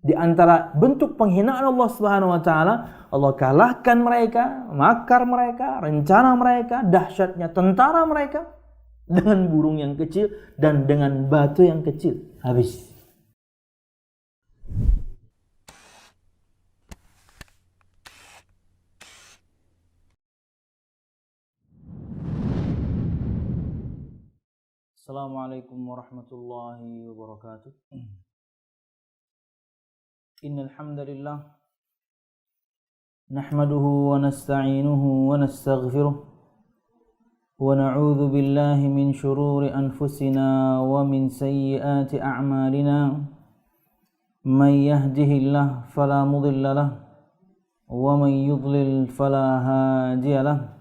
Di antara bentuk penghinaan Allah Subhanahu wa taala, Allah kalahkan mereka, makar mereka, rencana mereka, dahsyatnya tentara mereka dengan burung yang kecil dan dengan batu yang kecil. Habis. Assalamualaikum warahmatullahi wabarakatuh. Innal hamdalillah nahmaduhu wa nasta'inuhu wa nastaghfiruh wa na'udzu billahi min shururi anfusina wa min sayyiati a'malina. Man yahdihillahu fala mudilla lahu wa man yudlil fala hadiya lahu.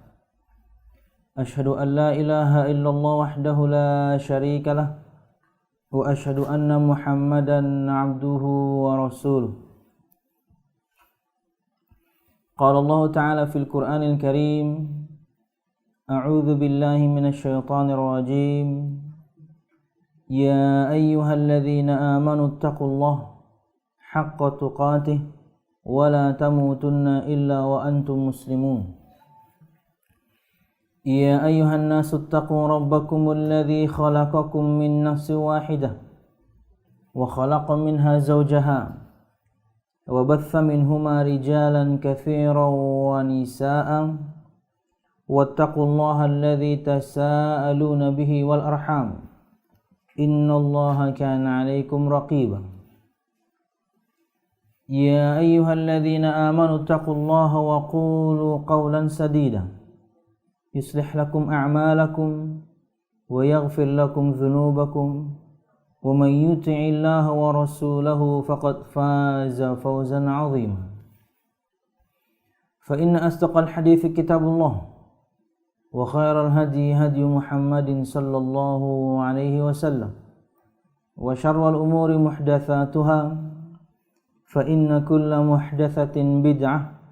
Ashhadu an la ilaha illallah wahdahu la syarika lah wa ashhadu anna Muhammadan abduhu wa rasuluh. Qala Allah ta'ala fil Qur'anil Karim, a'udzu billahi minasy syaithanir rajim. Ya ayyuhalladzina amanu taqullaha haqqa tuqatih wa la tamutunna illa wa antum muslimun. يا أيها الناس اتقوا ربكم الذي خلقكم من نفس واحدة وخلق منها زوجها وبث منهما رجالا كثيرا ونساء واتقوا الله الذي تساءلون به والأرحام إن الله كان عليكم رقيبا. يا أيها الذين آمنوا اتقوا الله وقولوا قولا سديدا يصلح لكم أعمالكم ويغفر لكم ذنوبكم ومن يطع الله ورسوله فقد فاز فوزا عظيما. فإن أصدق الحديث كتاب الله وخير الهدي هدي محمد صلى الله عليه وسلم وشر الأمور محدثاتها فإن كل محدثة بدعة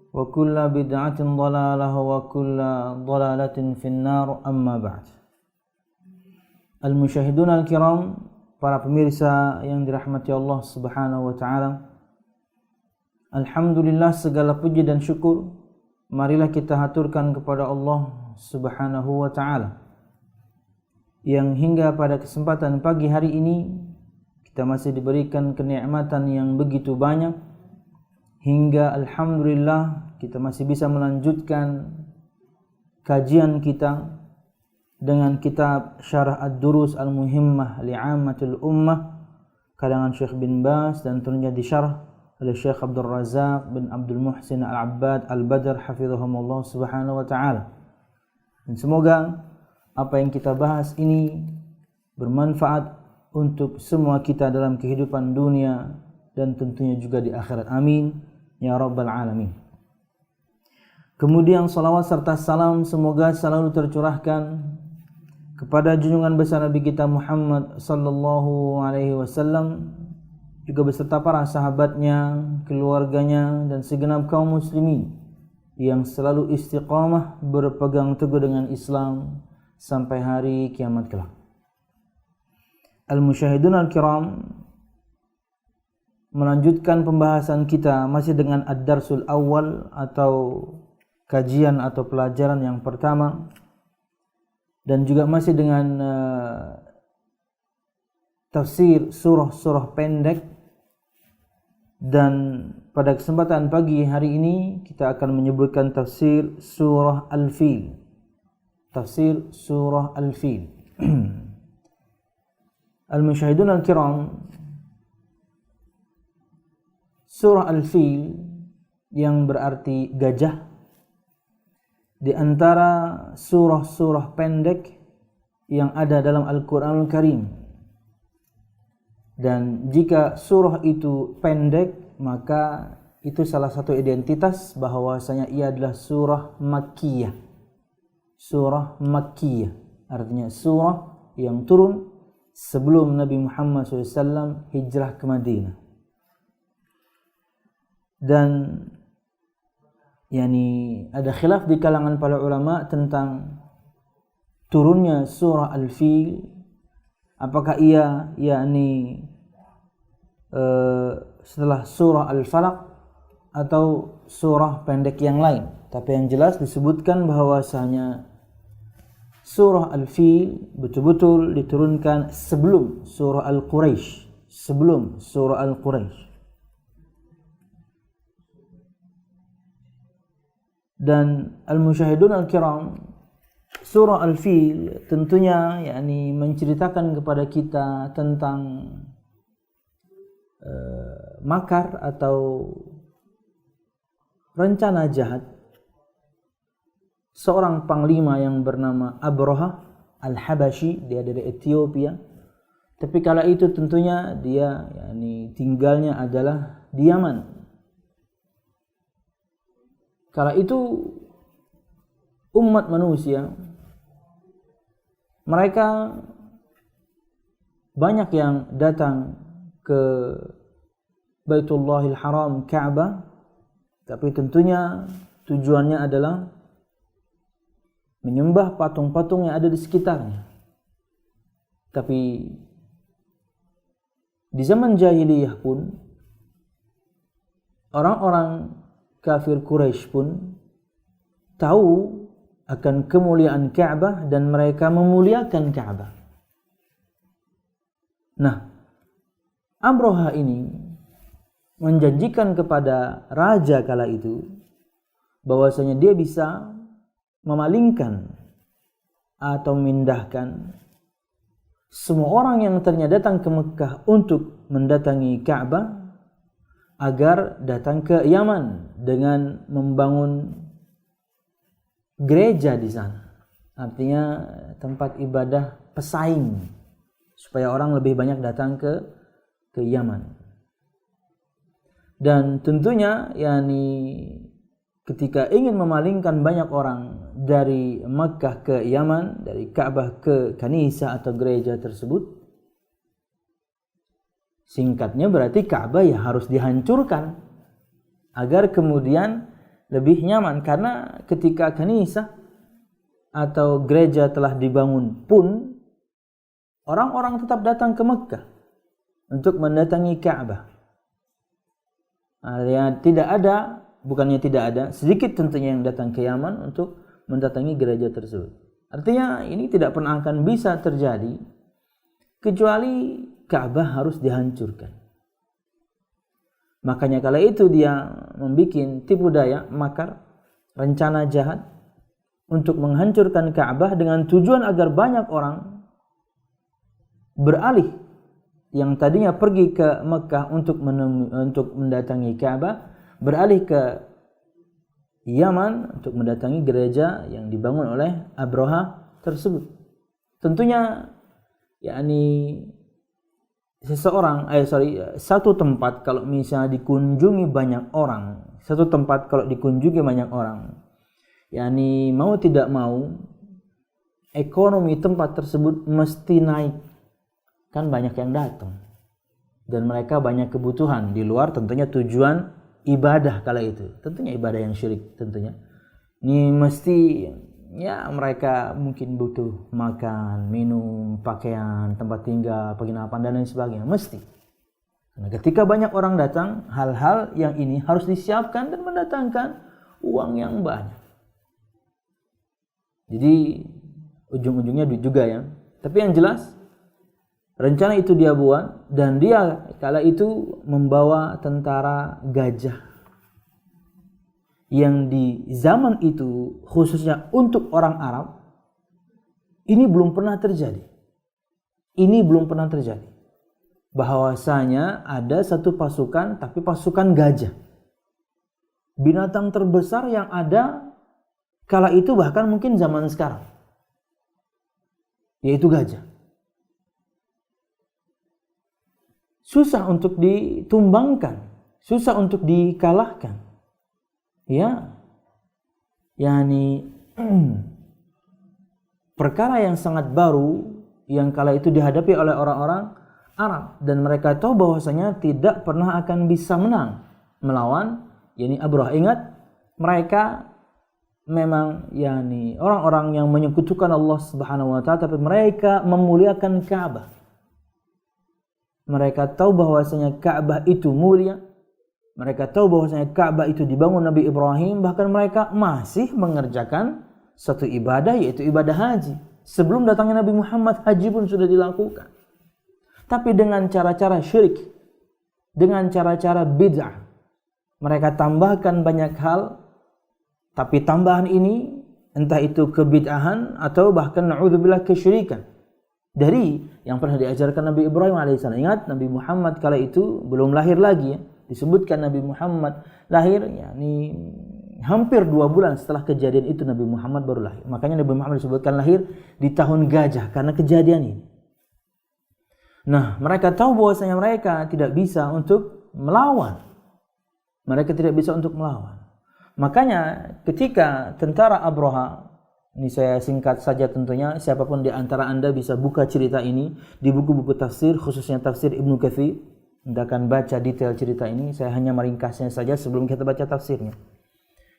wa kullu bid'atin dhalalah wa kullu dhalalatin finnar, amma ba'd. Al-musyahidun al-kiram, para pemirsa yang dirahmati Allah Subhanahu wa taala. Alhamdulillah, segala puji dan syukur marilah kita haturkan kepada Allah Subhanahu wa taala yang hingga pada kesempatan pagi hari ini kita masih diberikan kenikmatan yang begitu banyak, hingga alhamdulillah kita masih bisa melanjutkan kajian kita dengan kitab Syarah Ad-Durus Al-Muhimmah Li'ammatil Ummah karangan Syekh bin Baz dan tentunya disyarah oleh Syekh Abdul Razak bin Abdul Muhsin Al-Abbad Al-Badr hafizahumullah subhanahu wa ta'ala. Dan semoga apa yang kita bahas ini bermanfaat untuk semua kita dalam kehidupan dunia dan tentunya juga di akhirat. Amin ya rabbal alamin. Kemudian salawat serta salam semoga selalu tercurahkan kepada junjungan besar Nabi kita Muhammad sallallahu alaihi wasallam, juga beserta para sahabatnya, keluarganya dan segenap kaum muslimin yang selalu istiqamah berpegang teguh dengan Islam sampai hari kiamat kelak. Al-musyahidun al-kiram, melanjutkan pembahasan kita masih dengan ad-darsul awal atau kajian atau pelajaran yang pertama, dan juga masih dengan tafsir surah-surah pendek. Dan pada kesempatan pagi hari ini kita akan menyebutkan tafsir surah Al-Fil. Tafsir surah Al-Fil. Al-musyahidun al-kiram, surah Al-Fil yang berarti gajah di antara surah-surah pendek yang ada dalam Al-Qur'anul Karim. Dan jika surah itu pendek, maka itu salah satu identitas bahwasanya ia adalah surah Makkiyah. Surah Makkiyah artinya surah yang turun sebelum Nabi Muhammad SAW hijrah ke Madinah. Dan ada khilaf di kalangan para ulama tentang turunnya surah Al-Fil, apakah ia setelah surah Al-Falaq atau surah pendek yang lain. Tapi yang jelas disebutkan bahwasanya surah Al-Fil betul-betul diturunkan sebelum surah Al-Quraisy, sebelum surah Al-Quraisy. Dan al-musyahidun al-kiram, surah Al-Fil tentunya menceritakan kepada kita tentang makar atau rencana jahat seorang panglima yang bernama Abraha Al-Habashi. Dia dari Ethiopia, tapi kala itu tentunya dia tinggalnya adalah di Yaman. Kala itu umat manusia, mereka banyak yang datang ke Baitullahil Haram, Ka'bah, tapi tentunya tujuannya adalah menyembah patung-patung yang ada di sekitarnya. Tapi di zaman jahiliyah pun orang-orang kafir Quraisy pun tahu akan kemuliaan Ka'bah dan mereka memuliakan Ka'bah. Nah, Abraha ini menjanjikan kepada raja kala itu bahwasanya dia bisa memalingkan atau memindahkan semua orang yang ternyata datang ke Mekah untuk mendatangi Ka'bah agar datang ke Yaman dengan membangun gereja di sana. Artinya tempat ibadah pesaing supaya orang lebih banyak datang ke Yaman. Dan tentunya ketika ingin memalingkan banyak orang dari Makkah ke Yaman, dari Ka'bah ke Kanisa atau gereja tersebut, singkatnya berarti Ka'bah ya harus dihancurkan agar kemudian lebih nyaman. Karena ketika Kanisa atau gereja telah dibangun pun orang-orang tetap datang ke Makkah untuk mendatangi Ka'bah. Bukannya tidak ada, sedikit tentunya yang datang ke Yaman untuk mendatangi gereja tersebut. Artinya ini tidak pernah akan bisa terjadi kecuali Ka'bah harus dihancurkan. Makanya kala itu dia membuat tipu daya, makar, rencana jahat untuk menghancurkan Ka'bah dengan tujuan agar banyak orang beralih yang tadinya pergi ke Mekah untuk mendatangi Ka'bah, beralih ke Yaman untuk mendatangi gereja yang dibangun oleh Abraha tersebut. Tentunya satu tempat kalau misalnya dikunjungi banyak orang, mau tidak mau ekonomi tempat tersebut mesti naik. Kan banyak yang datang dan mereka banyak kebutuhan di luar tentunya tujuan ibadah kala itu. Tentunya ibadah yang syirik tentunya. Ini mesti mereka mungkin butuh makan, minum, pakaian, tempat tinggal, penginapan dan lain sebagainya. Mesti. Karena ketika banyak orang datang, hal-hal yang ini harus disiapkan dan mendatangkan uang yang banyak. Jadi ujung-ujungnya duit juga ya. Tapi yang jelas rencana itu dia buat, dan dia kala itu membawa tentara gajah yang di zaman itu khususnya untuk orang Arab ini belum pernah terjadi. Bahwasanya ada satu pasukan, tapi pasukan gajah. Binatang terbesar yang ada kala itu bahkan mungkin zaman sekarang, yaitu gajah. Susah untuk ditumbangkan, susah untuk dikalahkan. Perkara yang sangat baru yang kala itu dihadapi oleh orang-orang Arab, dan mereka tahu bahwasanya tidak pernah akan bisa menang melawan Abraha. Ingat, mereka memang orang-orang yang menyekutukan Allah Subhanahu wa taala, tapi mereka memuliakan Ka'bah. mereka tahu bahwasanya Ka'bah itu mulia, mereka tahu bahwasanya Ka'bah itu dibangun Nabi Ibrahim, bahkan mereka masih mengerjakan satu ibadah, yaitu ibadah haji. Sebelum datangnya Nabi Muhammad, haji pun sudah dilakukan. Tapi dengan cara-cara syirik, dengan cara-cara bid'ah. Mereka tambahkan banyak hal, tapi tambahan ini entah itu kebid'ahan atau bahkan na'udzubillah kesyirikan dari yang pernah diajarkan Nabi Ibrahim alaihissalam. Ingat, Nabi Muhammad kala itu belum lahir lagi ya. Disebutkan Nabi Muhammad lahir yakni hampir 2 bulan setelah kejadian itu Nabi Muhammad baru lahir. Makanya Nabi Muhammad disebutkan lahir di tahun gajah karena kejadian ini. Nah, mereka tahu bahwasanya mereka tidak bisa untuk melawan. Mereka tidak bisa untuk melawan. Makanya ketika tentara Abraha, ini saya singkat saja tentunya, siapapun di antara Anda bisa buka cerita ini di buku-buku tafsir, khususnya tafsir Ibnu Katsir. Anda akan baca detail cerita ini, saya hanya meringkasnya saja sebelum kita baca tafsirnya.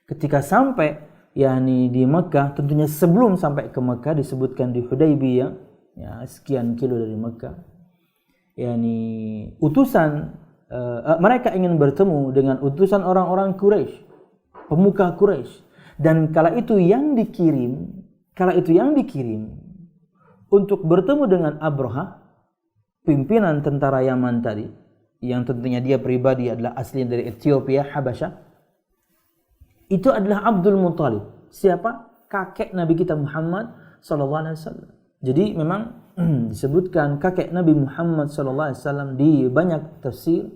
Ketika sampai yakni di Mekah, tentunya sebelum sampai ke Mekah disebutkan di Hudaybiyah, ya sekian kilo dari Mekah. yakni utusan mereka ingin bertemu dengan utusan orang-orang Quraisy, pemuka Quraisy, dan kala itu yang dikirim untuk bertemu dengan Abraha, pimpinan tentara Yaman tadi, yang tentunya dia pribadi adalah asli dari Ethiopia, Habasyah. Itu adalah Abdul Muthalib. Siapa? Kakek Nabi kita Muhammad sallallahu alaihi wasallam. Jadi memang disebutkan kakek Nabi Muhammad sallallahu alaihi wasallam di banyak tafsir,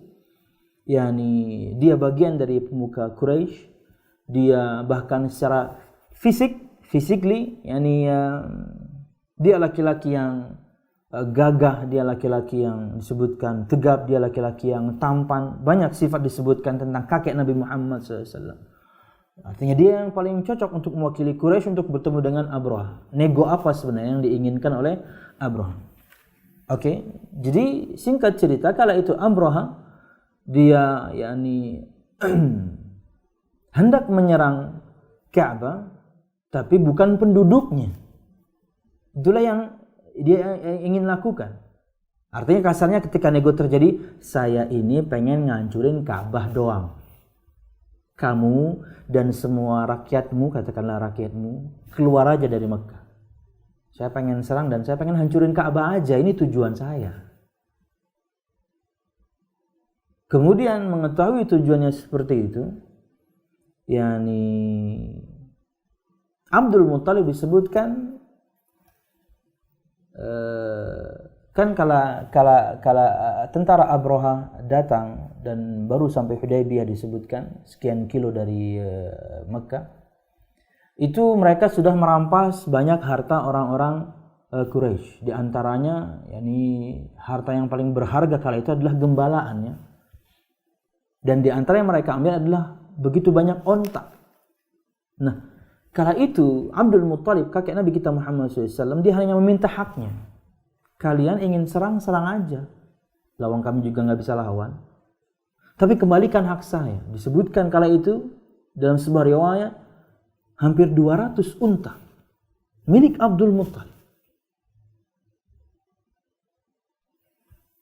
yakni dia bagian dari pemuka Quraisy. Dia bahkan secara physically yakni dia laki-laki yang gagah, dia laki-laki yang disebutkan tegap, dia laki-laki yang tampan. Banyak sifat disebutkan tentang kakek Nabi Muhammad SAW. Artinya dia yang paling cocok untuk mewakili Quraisy untuk bertemu dengan Abraha. Nego apa sebenarnya yang diinginkan oleh Abraha? Oke, jadi singkat cerita, kala itu Abraha dia yakni hendak menyerang Ka'bah, tapi bukan penduduknya. Itulah yang dia ingin lakukan. Artinya kasarnya ketika nego terjadi, saya ini pengen ngancurin Ka'bah doang. Kamu dan semua rakyatmu, katakanlah rakyatmu, keluar aja dari Mekah. Saya pengen serang dan saya pengen hancurin Ka'bah aja, ini tujuan saya. Kemudian mengetahui tujuannya seperti itu, yakni Abdul Muthalib disebutkan kan kala tentara Abraha datang dan baru sampai Hudaybiyah disebutkan sekian kilo dari Mekah, itu mereka sudah merampas banyak harta orang-orang Quraisy. Di antaranya yakni harta yang paling berharga kala itu adalah gembalaannya. Dan di antara yang mereka ambil adalah begitu banyak onta. Nah, kala itu Abdul Muthalib, kakek Nabi kita Muhammad SAW, dia hanya meminta haknya. Kalian ingin serang, serang aja. Lawan kami juga nggak bisa lawan. Tapi kembalikan hak saya. Disebutkan kala itu dalam sebuah riwayat hampir 200 unta milik Abdul Muthalib.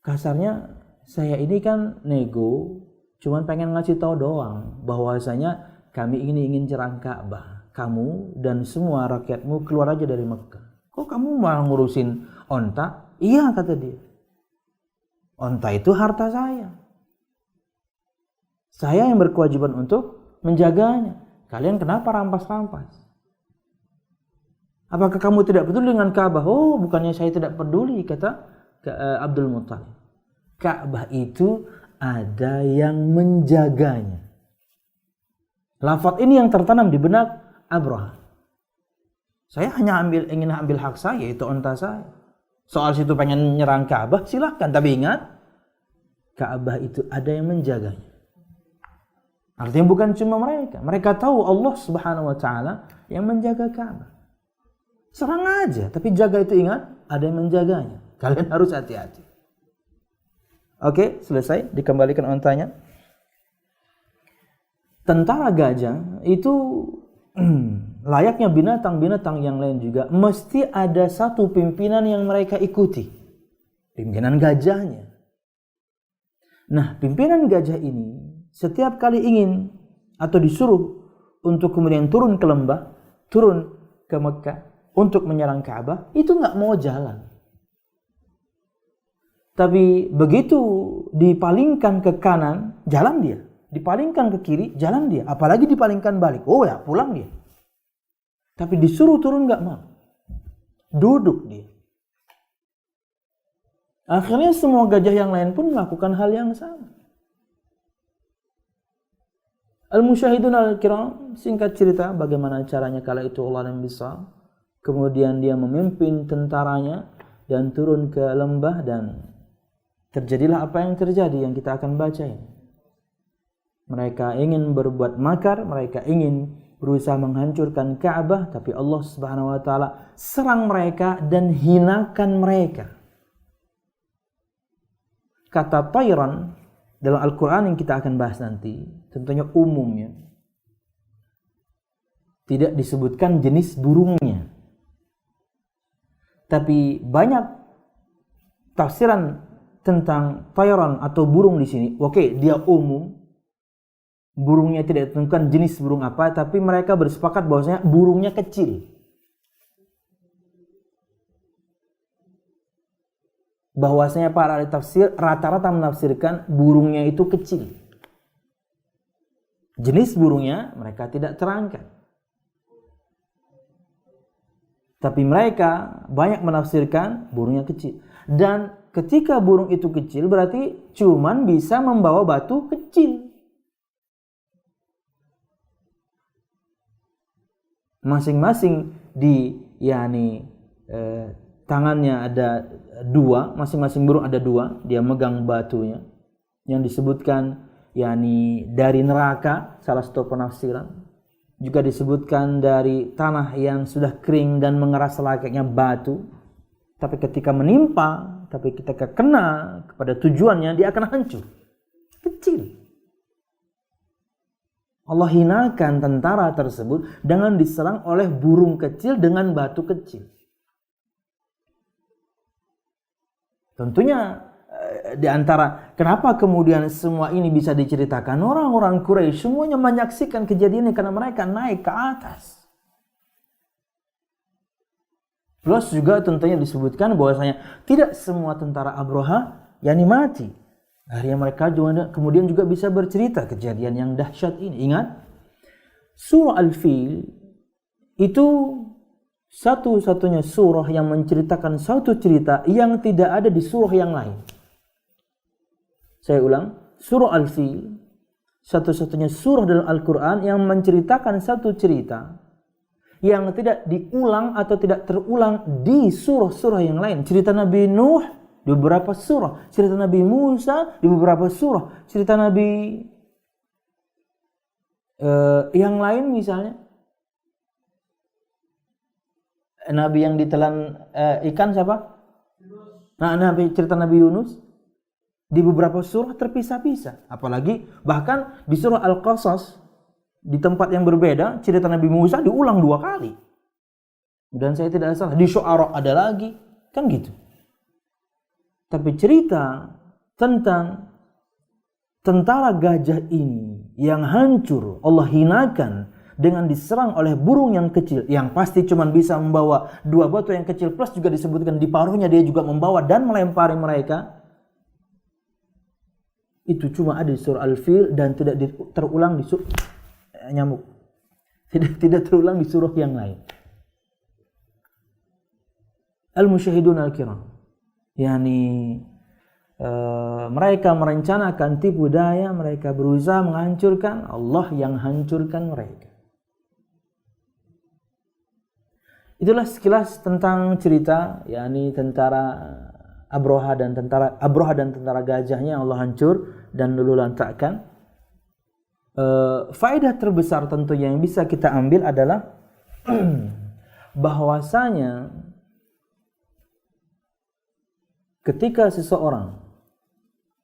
Kasarnya saya ini kan nego, cuman pengen ngasih tahu doang bahwasanya kami ini ingin serang Ka'bah. Kamu dan semua rakyatmu keluar aja dari Mekah. Kok kamu malah ngurusin onta? Iya, kata dia. Onta itu harta saya. Saya yang berkewajiban untuk menjaganya. Kalian kenapa rampas-rampas? Apakah kamu tidak peduli dengan Ka'bah? Oh, bukannya saya tidak peduli, kata Abdul Muthalib. Ka'bah itu ada yang menjaganya. Lafaz ini yang tertanam di benak Abraha. Saya hanya ingin ambil hak saya, itu onta saya. Soal situ pengen nyerang Ka'bah, silahkan. Tapi ingat, Ka'bah itu ada yang menjaganya. Artinya bukan cuma mereka. Mereka tahu Allah Subhanahu wa Ta'ala yang menjaga Ka'bah. Serang aja, tapi jaga itu ingat, ada yang menjaganya. Kalian harus hati-hati. Oke, selesai. Dikembalikan ontanya. Tentara gajah itu layaknya binatang-binatang yang lain juga, mesti ada satu pimpinan yang mereka ikuti. Pimpinan gajahnya. Nah, pimpinan gajah ini setiap kali ingin atau disuruh untuk kemudian turun ke lembah, turun ke Mekah untuk menyerang Ka'bah, itu nggak mau jalan. Tapi begitu dipalingkan ke kanan, jalan dia. Dipalingkan ke kiri, jalan dia. Apalagi dipalingkan balik, oh ya pulang dia. Tapi disuruh turun nggak mau. Duduk dia. Akhirnya semua gajah yang lain pun melakukan hal yang sama. Al-Musyahidun al-Kiram, singkat cerita bagaimana caranya kala itu Allah yang bisa. Kemudian dia memimpin tentaranya dan turun ke lembah dan terjadilah apa yang terjadi yang kita akan baca ini. Mereka ingin berbuat makar, mereka ingin berusaha menghancurkan Ka'bah, tapi Allah Subhanahu wa taala serang mereka dan hinakan mereka. Kata tayran dalam Al-Qur'an yang kita akan bahas nanti, tentunya umumnya tidak disebutkan jenis burungnya. Tapi banyak tafsiran tentang tayran atau burung di sini. Oke, dia umum. Burungnya tidak ditentukan jenis burung apa, tapi mereka bersepakat bahwasanya burungnya kecil. Bahwasanya para ahli tafsir rata-rata menafsirkan burungnya itu kecil. Jenis burungnya mereka tidak terangkan. Tapi mereka banyak menafsirkan burungnya kecil. Dan ketika burung itu kecil berarti cuman bisa membawa batu kecil. Masing-masing di tangannya ada dua, masing-masing burung ada dua, dia megang batunya yang disebutkan dari neraka, salah satu penafsiran. Juga disebutkan dari tanah yang sudah kering dan mengeras layaknya batu. Tapi ketika menimpa, tapi ketika kena kepada tujuannya, dia akan hancur. Kecil. Allah hinakan tentara tersebut dengan diserang oleh burung kecil dengan batu kecil. Tentunya di antara kenapa kemudian semua ini bisa diceritakan, orang-orang Quraisy semuanya menyaksikan kejadian ini karena mereka naik ke atas. Plus juga tentunya disebutkan bahwasanya tidak semua tentara Abraha mati. Akhirnya mereka juga kemudian juga bisa bercerita kejadian yang dahsyat ini. Ingat, surah Al-Fil itu satu-satunya surah yang menceritakan satu cerita yang tidak ada di surah yang lain. Saya ulang, surah Al-Fil satu-satunya surah dalam Al-Quran yang menceritakan satu cerita yang tidak diulang atau tidak terulang di surah-surah yang lain. Cerita Nabi Nuh di beberapa surah, cerita Nabi Musa di beberapa surah, cerita Nabi yang lain misalnya Nabi yang ditelan ikan siapa? Cerita Nabi Yunus di beberapa surah terpisah-pisah. Apalagi bahkan di surah Al-Qasas di tempat yang berbeda cerita Nabi Musa diulang 2 kali. Dan saya tidak salah di Syu'ara ada lagi, kan gitu. Tapi cerita tentang tentara gajah ini yang hancur, Allah hinakan dengan diserang oleh burung yang kecil, yang pasti cuma bisa membawa 2 batu yang kecil, plus juga disebutkan di paruhnya dia juga membawa dan melempari mereka. Itu cuma ada di surah Al-Fil dan tidak terulang di surah nyamuk. Tidak terulang di surah yang lain. Al-Musyahidun al-Kiram, mereka merencanakan tipu daya, mereka berusaha menghancurkan, Allah yang hancurkan mereka. Itulah sekilas tentang cerita tentara Abraha dan tentara gajahnya Allah hancur dan luluh lantakkan. Faedah terbesar tentunya yang bisa kita ambil adalah bahwasanya ketika seseorang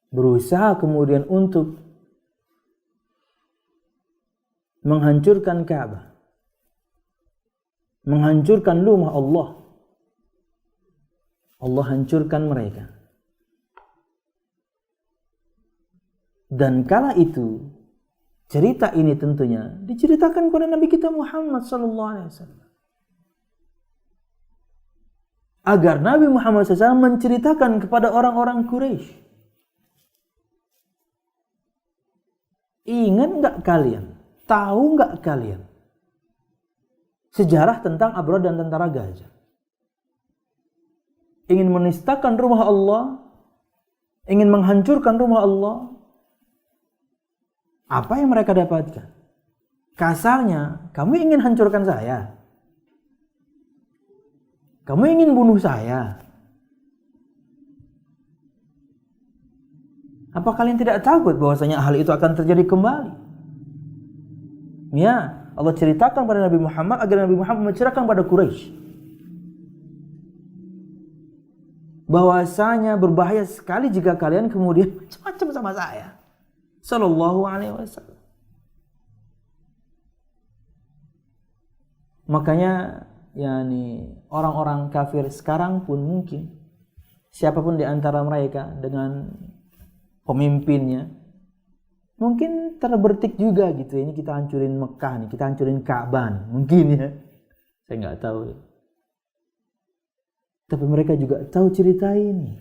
berusaha kemudian untuk menghancurkan Ka'bah, menghancurkan rumah Allah, Allah hancurkan mereka. Dan kala itu cerita ini tentunya diceritakan kepada Nabi kita Muhammad sallallahu alaihi wasallam. Agar Nabi Muhammad SAW menceritakan kepada orang-orang Quraisy. Ingat enggak kalian? Tahu enggak kalian sejarah tentang Abraha dan tentara gajah? Ingin menistakan rumah Allah, ingin menghancurkan rumah Allah. Apa yang mereka dapatkan? Kasarnya, kamu ingin hancurkan saya. Kamu ingin bunuh saya. Apa kalian tidak takut bahwasanya hal itu akan terjadi kembali? Ya, Allah ceritakan pada Nabi Muhammad agar Nabi Muhammad menceritakan pada Quraisy bahwasanya berbahaya sekali jika kalian kemudian macam-macam sama saya. Sallallahu alaihi wasallam. Makanya orang-orang kafir sekarang pun mungkin siapapun di antara mereka dengan pemimpinnya mungkin terbertik juga gitu. Ini kita hancurin Mekah nih, kita hancurin Ka'bah nih. Mungkin ya. Saya nggak tahu. Tapi mereka juga tahu cerita ini.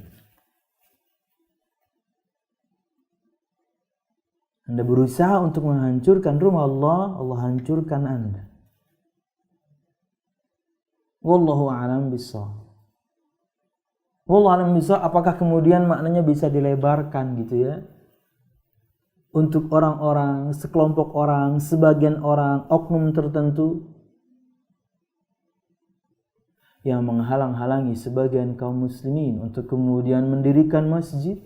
Anda berusaha untuk menghancurkan rumah Allah, Allah hancurkan Anda. Wallahu a'lam bishawab. Wallahu a'lam bishawab. Apakah kemudian maknanya bisa dilebarkan gitu ya? Untuk orang-orang, sekelompok orang, sebagian orang, oknum tertentu yang menghalang-halangi sebagian kaum muslimin untuk kemudian mendirikan masjid,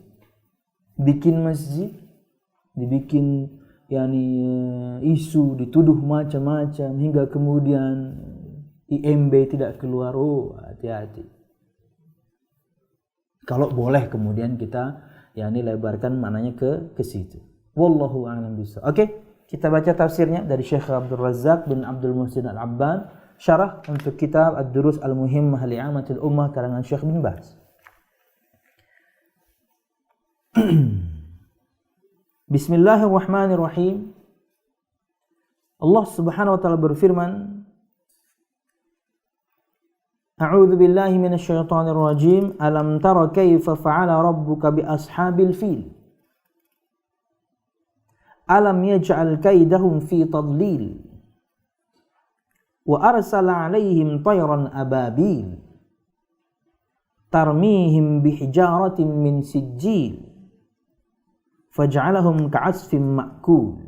bikin masjid, dibikin isu, dituduh macam-macam hingga kemudian IMB tidak keluar. Oh, hati-hati. Kalau boleh kemudian kita lebarkan maknanya ke situ. Wallahu a'lam bishawab. Oke, kita baca tafsirnya dari Syekh Abdul Razzaq bin Abdul Muhsin Al-Abban, syarah untuk kitab Ad-Durus Al-Muhimmah Li'amatil Ummah karangan Syekh bin Baz. Bismillahirrahmanirrahim. Allah Subhanahu wa taala berfirman, A'udzu billahi minasyaitonir rajim. Alam tara kaifa fa'ala rabbuka bi ashabil fil? Alam yaj'al kaidahum fi tadlil? Wa arsala 'alaihim tayran ababil tarmihim bihijaratin min sijjil faj'alahum ka'asfin ma'kul.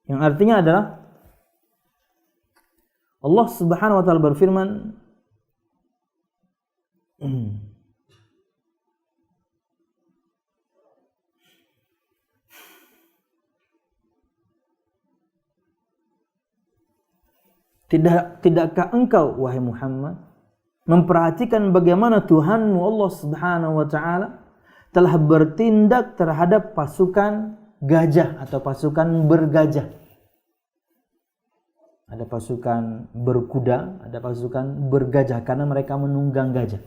Yang artinya adalah Allah Subhanahu wa taala berfirman, Tidakkah engkau wahai Muhammad memperhatikan bagaimana Tuhanmu Allah Subhanahu wa taala telah bertindak terhadap pasukan gajah atau pasukan bergajah. Ada pasukan berkuda, ada pasukan bergajah karena mereka menunggang gajah.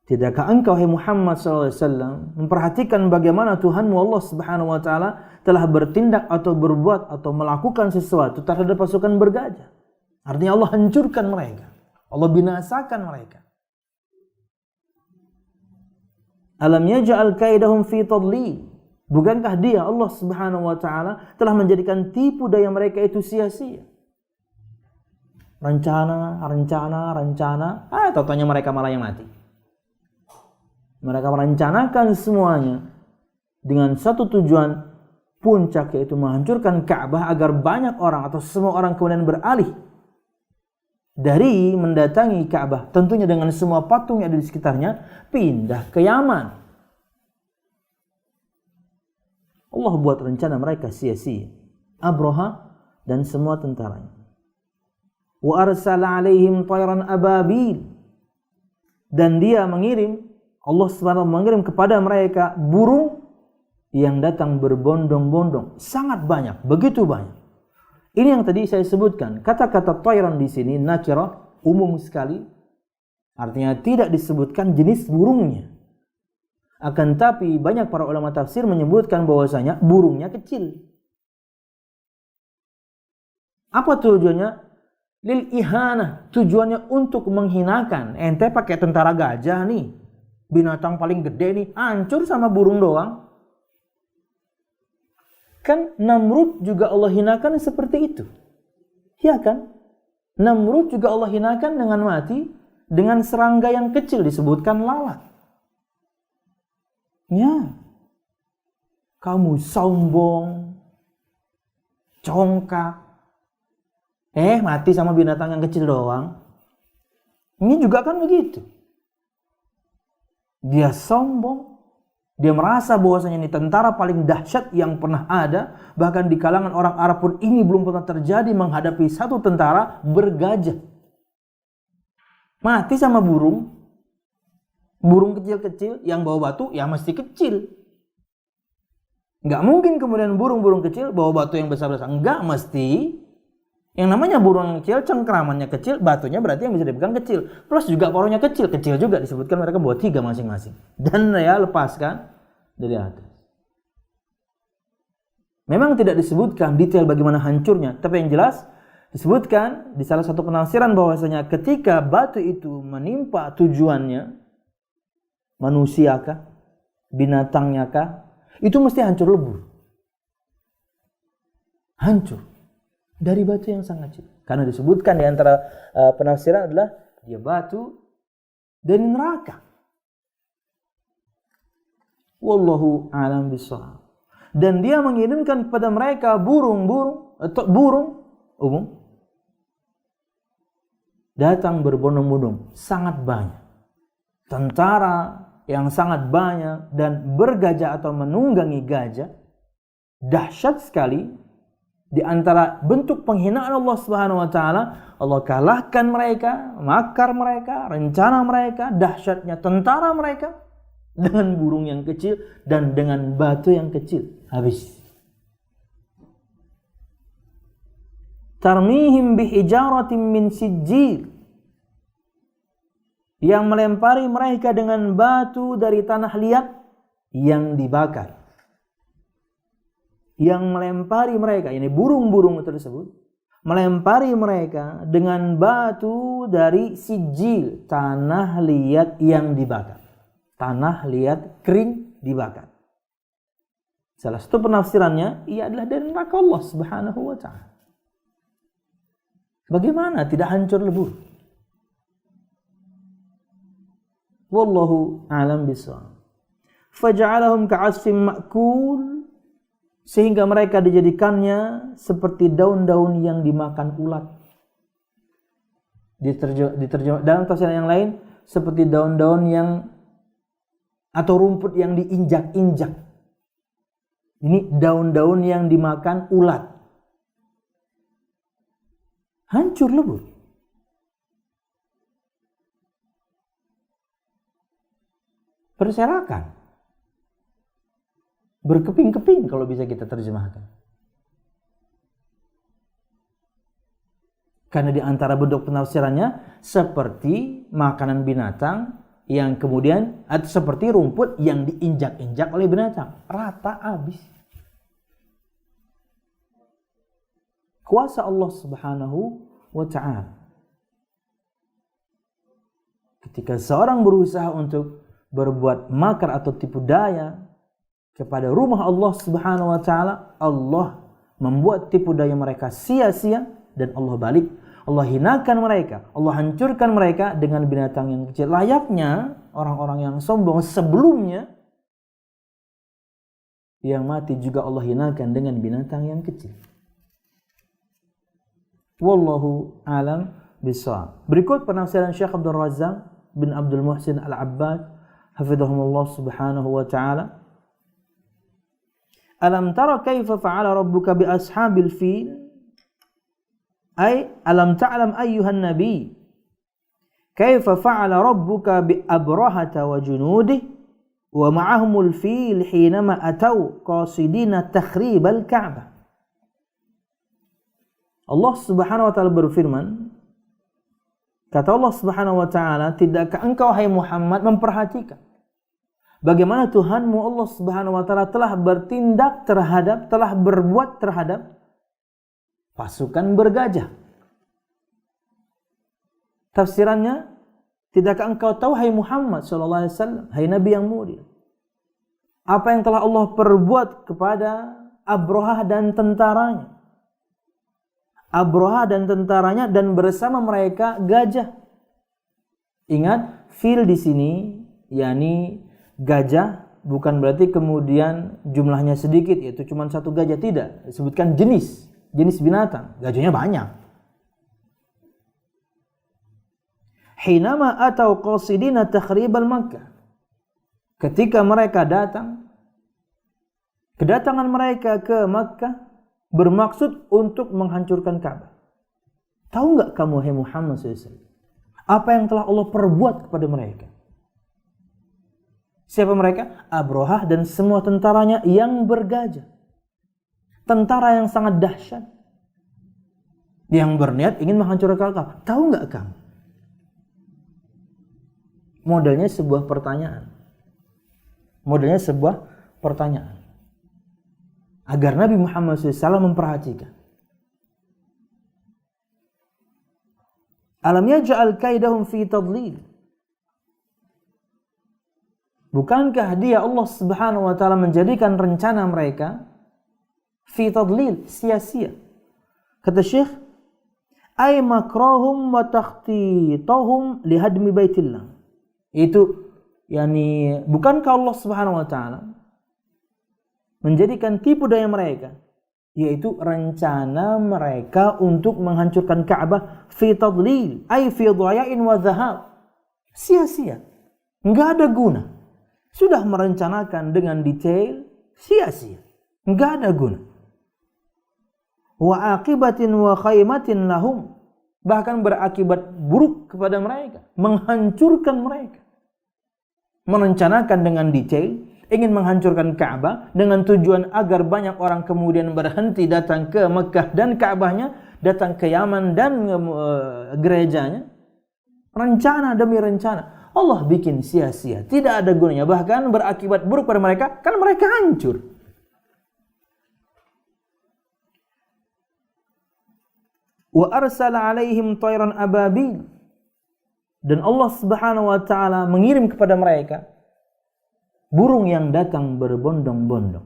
Tidakkah engkau wahai Muhammad SAW memperhatikan bagaimana Tuhanmu Allah Subhanahu wa taala telah bertindak atau berbuat atau melakukan sesuatu terhadap pasukan bergajah? Artinya Allah hancurkan mereka. Allah binasakan mereka. Alam yaj'al kaidahum fi tadlil? Bukankah dia Allah Subhanahu wa taala telah menjadikan tipu daya mereka itu sia-sia? Rencana, tahu-tahunya mereka malah yang mati. Mereka merencanakan semuanya dengan satu tujuan puncak, yaitu menghancurkan Ka'bah agar banyak orang atau semua orang kemudian beralih dari mendatangi Ka'bah, tentunya dengan semua patung yang ada di sekitarnya, pindah ke Yaman. Allah buat rencana mereka sia-sia. Abraha dan semua tentaranya. Wa arsala 'alaihim tayran ababil. Dan dia mengirim, Allah SWT mengirim kepada mereka burung yang datang berbondong-bondong, sangat banyak, begitu banyak. Ini yang tadi saya sebutkan. Kata-kata tayran di sini nakirah, umum sekali. Artinya tidak disebutkan jenis burungnya. Akan tapi banyak para ulama tafsir menyebutkan bahwasanya burungnya kecil. Apa tujuannya? Lil ihanah, tujuannya untuk menghinakan. Ente pakai tentara gajah nih, binatang paling gede nih, hancur sama burung doang. Kan Namrud juga Allah hinakan seperti itu. Ya kan? Namrud juga Allah hinakan dengan mati dengan serangga yang kecil disebutkan lalat. Ya. Kamu sombong, congkak. Mati sama binatang yang kecil doang. Ini juga kan begitu. Dia sombong. Dia merasa bahwasanya ini tentara paling dahsyat yang pernah ada. Bahkan di kalangan orang Arab pun ini belum pernah terjadi menghadapi satu tentara bergajah. Mati sama burung. Burung kecil-kecil yang bawa batu ya mesti kecil. Nggak mungkin kemudian burung-burung kecil bawa batu yang besar-besar. Nggak mesti. Yang namanya burung kecil, cengkramannya kecil, batunya berarti yang bisa dipegang kecil. Plus juga paruhnya kecil juga disebutkan mereka bawa 3 masing-masing. Dan ya lepaskan dari atas. Memang tidak disebutkan detail bagaimana hancurnya, tapi yang jelas disebutkan di salah satu penafsiran bahwasanya ketika batu itu menimpa tujuannya, manusiakah, binatangnyakah, itu mesti hancur lebur. Hancur. Dari batu yang sangat kecil. Karena disebutkan di antara penafsiran adalah dia batu dari neraka. Wallahu a'lam bishawab. Dan dia mengirimkan kepada mereka burung-burung atau burung umum datang berbondong-bondong, sangat banyak. Tentara yang sangat banyak dan bergajah atau menunggangi gajah, dahsyat sekali. Di antara bentuk penghinaan Allah Subhanahu wa taala, Allah kalahkan mereka, makar mereka, rencana mereka, dahsyatnya tentara mereka dengan burung yang kecil dan dengan batu yang kecil. Habis. Tarmihim bihijaratin min sijil. Yang melempari mereka dengan batu dari tanah liat yang dibakar. Yang melempari mereka, ini burung-burung tersebut, melempari mereka dengan batu dari sijil, tanah liat yang dibakar. Tanah liat kering dibakar. Salah satu penafsirannya, ia adalah dari neraka Allah Subhanahu wa ta'ala. Bagaimana tidak hancur lebur? Wallahu a'lam bishawab. Faja'alahum ka'asfin ma'kul, sehingga mereka dijadikannya seperti daun-daun yang dimakan ulat. Diterjemah dalam tafsiran yang lain seperti daun-daun yang atau rumput yang diinjak-injak. Ini daun-daun yang dimakan ulat. Hancur lebur. Berserakan. Berkeping-keping kalau bisa kita terjemahkan. Karena di antara bentuk penafsirannya seperti makanan binatang yang kemudian atau seperti rumput yang diinjak-injak oleh binatang, rata habis. Kuasa Allah Subhanahu wa ta'ala. Ketika seorang berusaha untuk berbuat makar atau tipu daya kepada rumah Allah Subhanahu wa ta'ala, Allah membuat tipu daya mereka sia-sia dan Allah balik. Allah hinakan mereka, Allah hancurkan mereka dengan binatang yang kecil. Layaknya orang-orang yang sombong sebelumnya yang mati juga Allah hinakan dengan binatang yang kecil. Wallahu alam bishawab. Berikut penafsiran Syekh Abdul Razzaq bin Abdul Muhsin Al-Abbad hafizahumullah subhanahu wa ta'ala. Alam tara kaifa fa'ala rabbuka bi ashabil fil? Ay alam ta'lam ayyuhan nabi kaifa fa'ala rabbuka bi abrahata wa junudih wa ma'ahumul fil hinama atau qasidina takhribal Ka'bah. Allah Subhanahu wa taala berfirman, kata Allah Subhanahu wa taala, tidakkah engkau hai Muhammad memperhatikan bagaimana Tuhanmu Allah Subhanahu wa taala telah bertindak terhadap, telah berbuat terhadap pasukan bergajah. Tafsirannya, tidakkah engkau tahu hai Muhammad sallallahu alaihi wasallam, hai Nabi yang mulia, apa yang telah Allah perbuat kepada Abrahah dan tentaranya? Abrahah dan tentaranya dan bersama mereka gajah. Ingat, fil di sini yakni gajah, bukan berarti kemudian jumlahnya sedikit, yaitu cuma satu gajah, tidak. Disebutkan jenis binatang, gajahnya banyak. Hinama atau qasidina takhribal Makkah, ketika mereka datang, kedatangan mereka ke Makkah bermaksud untuk menghancurkan Ka'bah. Tahu enggak kamu hai Muhammad SAW, apa yang telah Allah perbuat kepada mereka? Siapa mereka? Abrahah dan semua tentaranya yang bergajah. Tentara yang sangat dahsyat, yang berniat ingin menghancurkan Ka'bah. Tahu enggak kamu? Modelnya sebuah pertanyaan. Agar Nabi Muhammad SAW memperhatikan. Alam yaj'al kaidahum fi tadlil. Bukankah dia Allah Subhanahu wa taala menjadikan rencana mereka fi tadlil, sia-sia. Kata Syekh, ay makrahum wa takhtitahum li hadmi baitillah. Itu yakni bukankah Allah Subhanahu wa taala menjadikan tipu daya mereka, yaitu rencana mereka untuk menghancurkan Ka'bah fi tadlil, ay fi dhaya'in wa dhahab. Sia-sia, enggak ada guna. Sudah merencanakan dengan detail, sia-sia, enggak ada guna. Wa aqibatin wa khaymatin lahum, bahkan berakibat buruk kepada mereka, menghancurkan mereka. Merencanakan dengan detail, ingin menghancurkan Ka'bah dengan tujuan agar banyak orang kemudian berhenti datang ke Mekah dan Ka'bahnya, datang ke Yaman dan gerejanya. Rencana demi rencana, Allah bikin sia-sia, tidak ada gunanya, bahkan berakibat buruk pada mereka, kan mereka hancur. Wa arsala alaihim tayran ababil, dan Allah Subhanahu wa taala mengirim kepada mereka burung yang datang berbondong-bondong.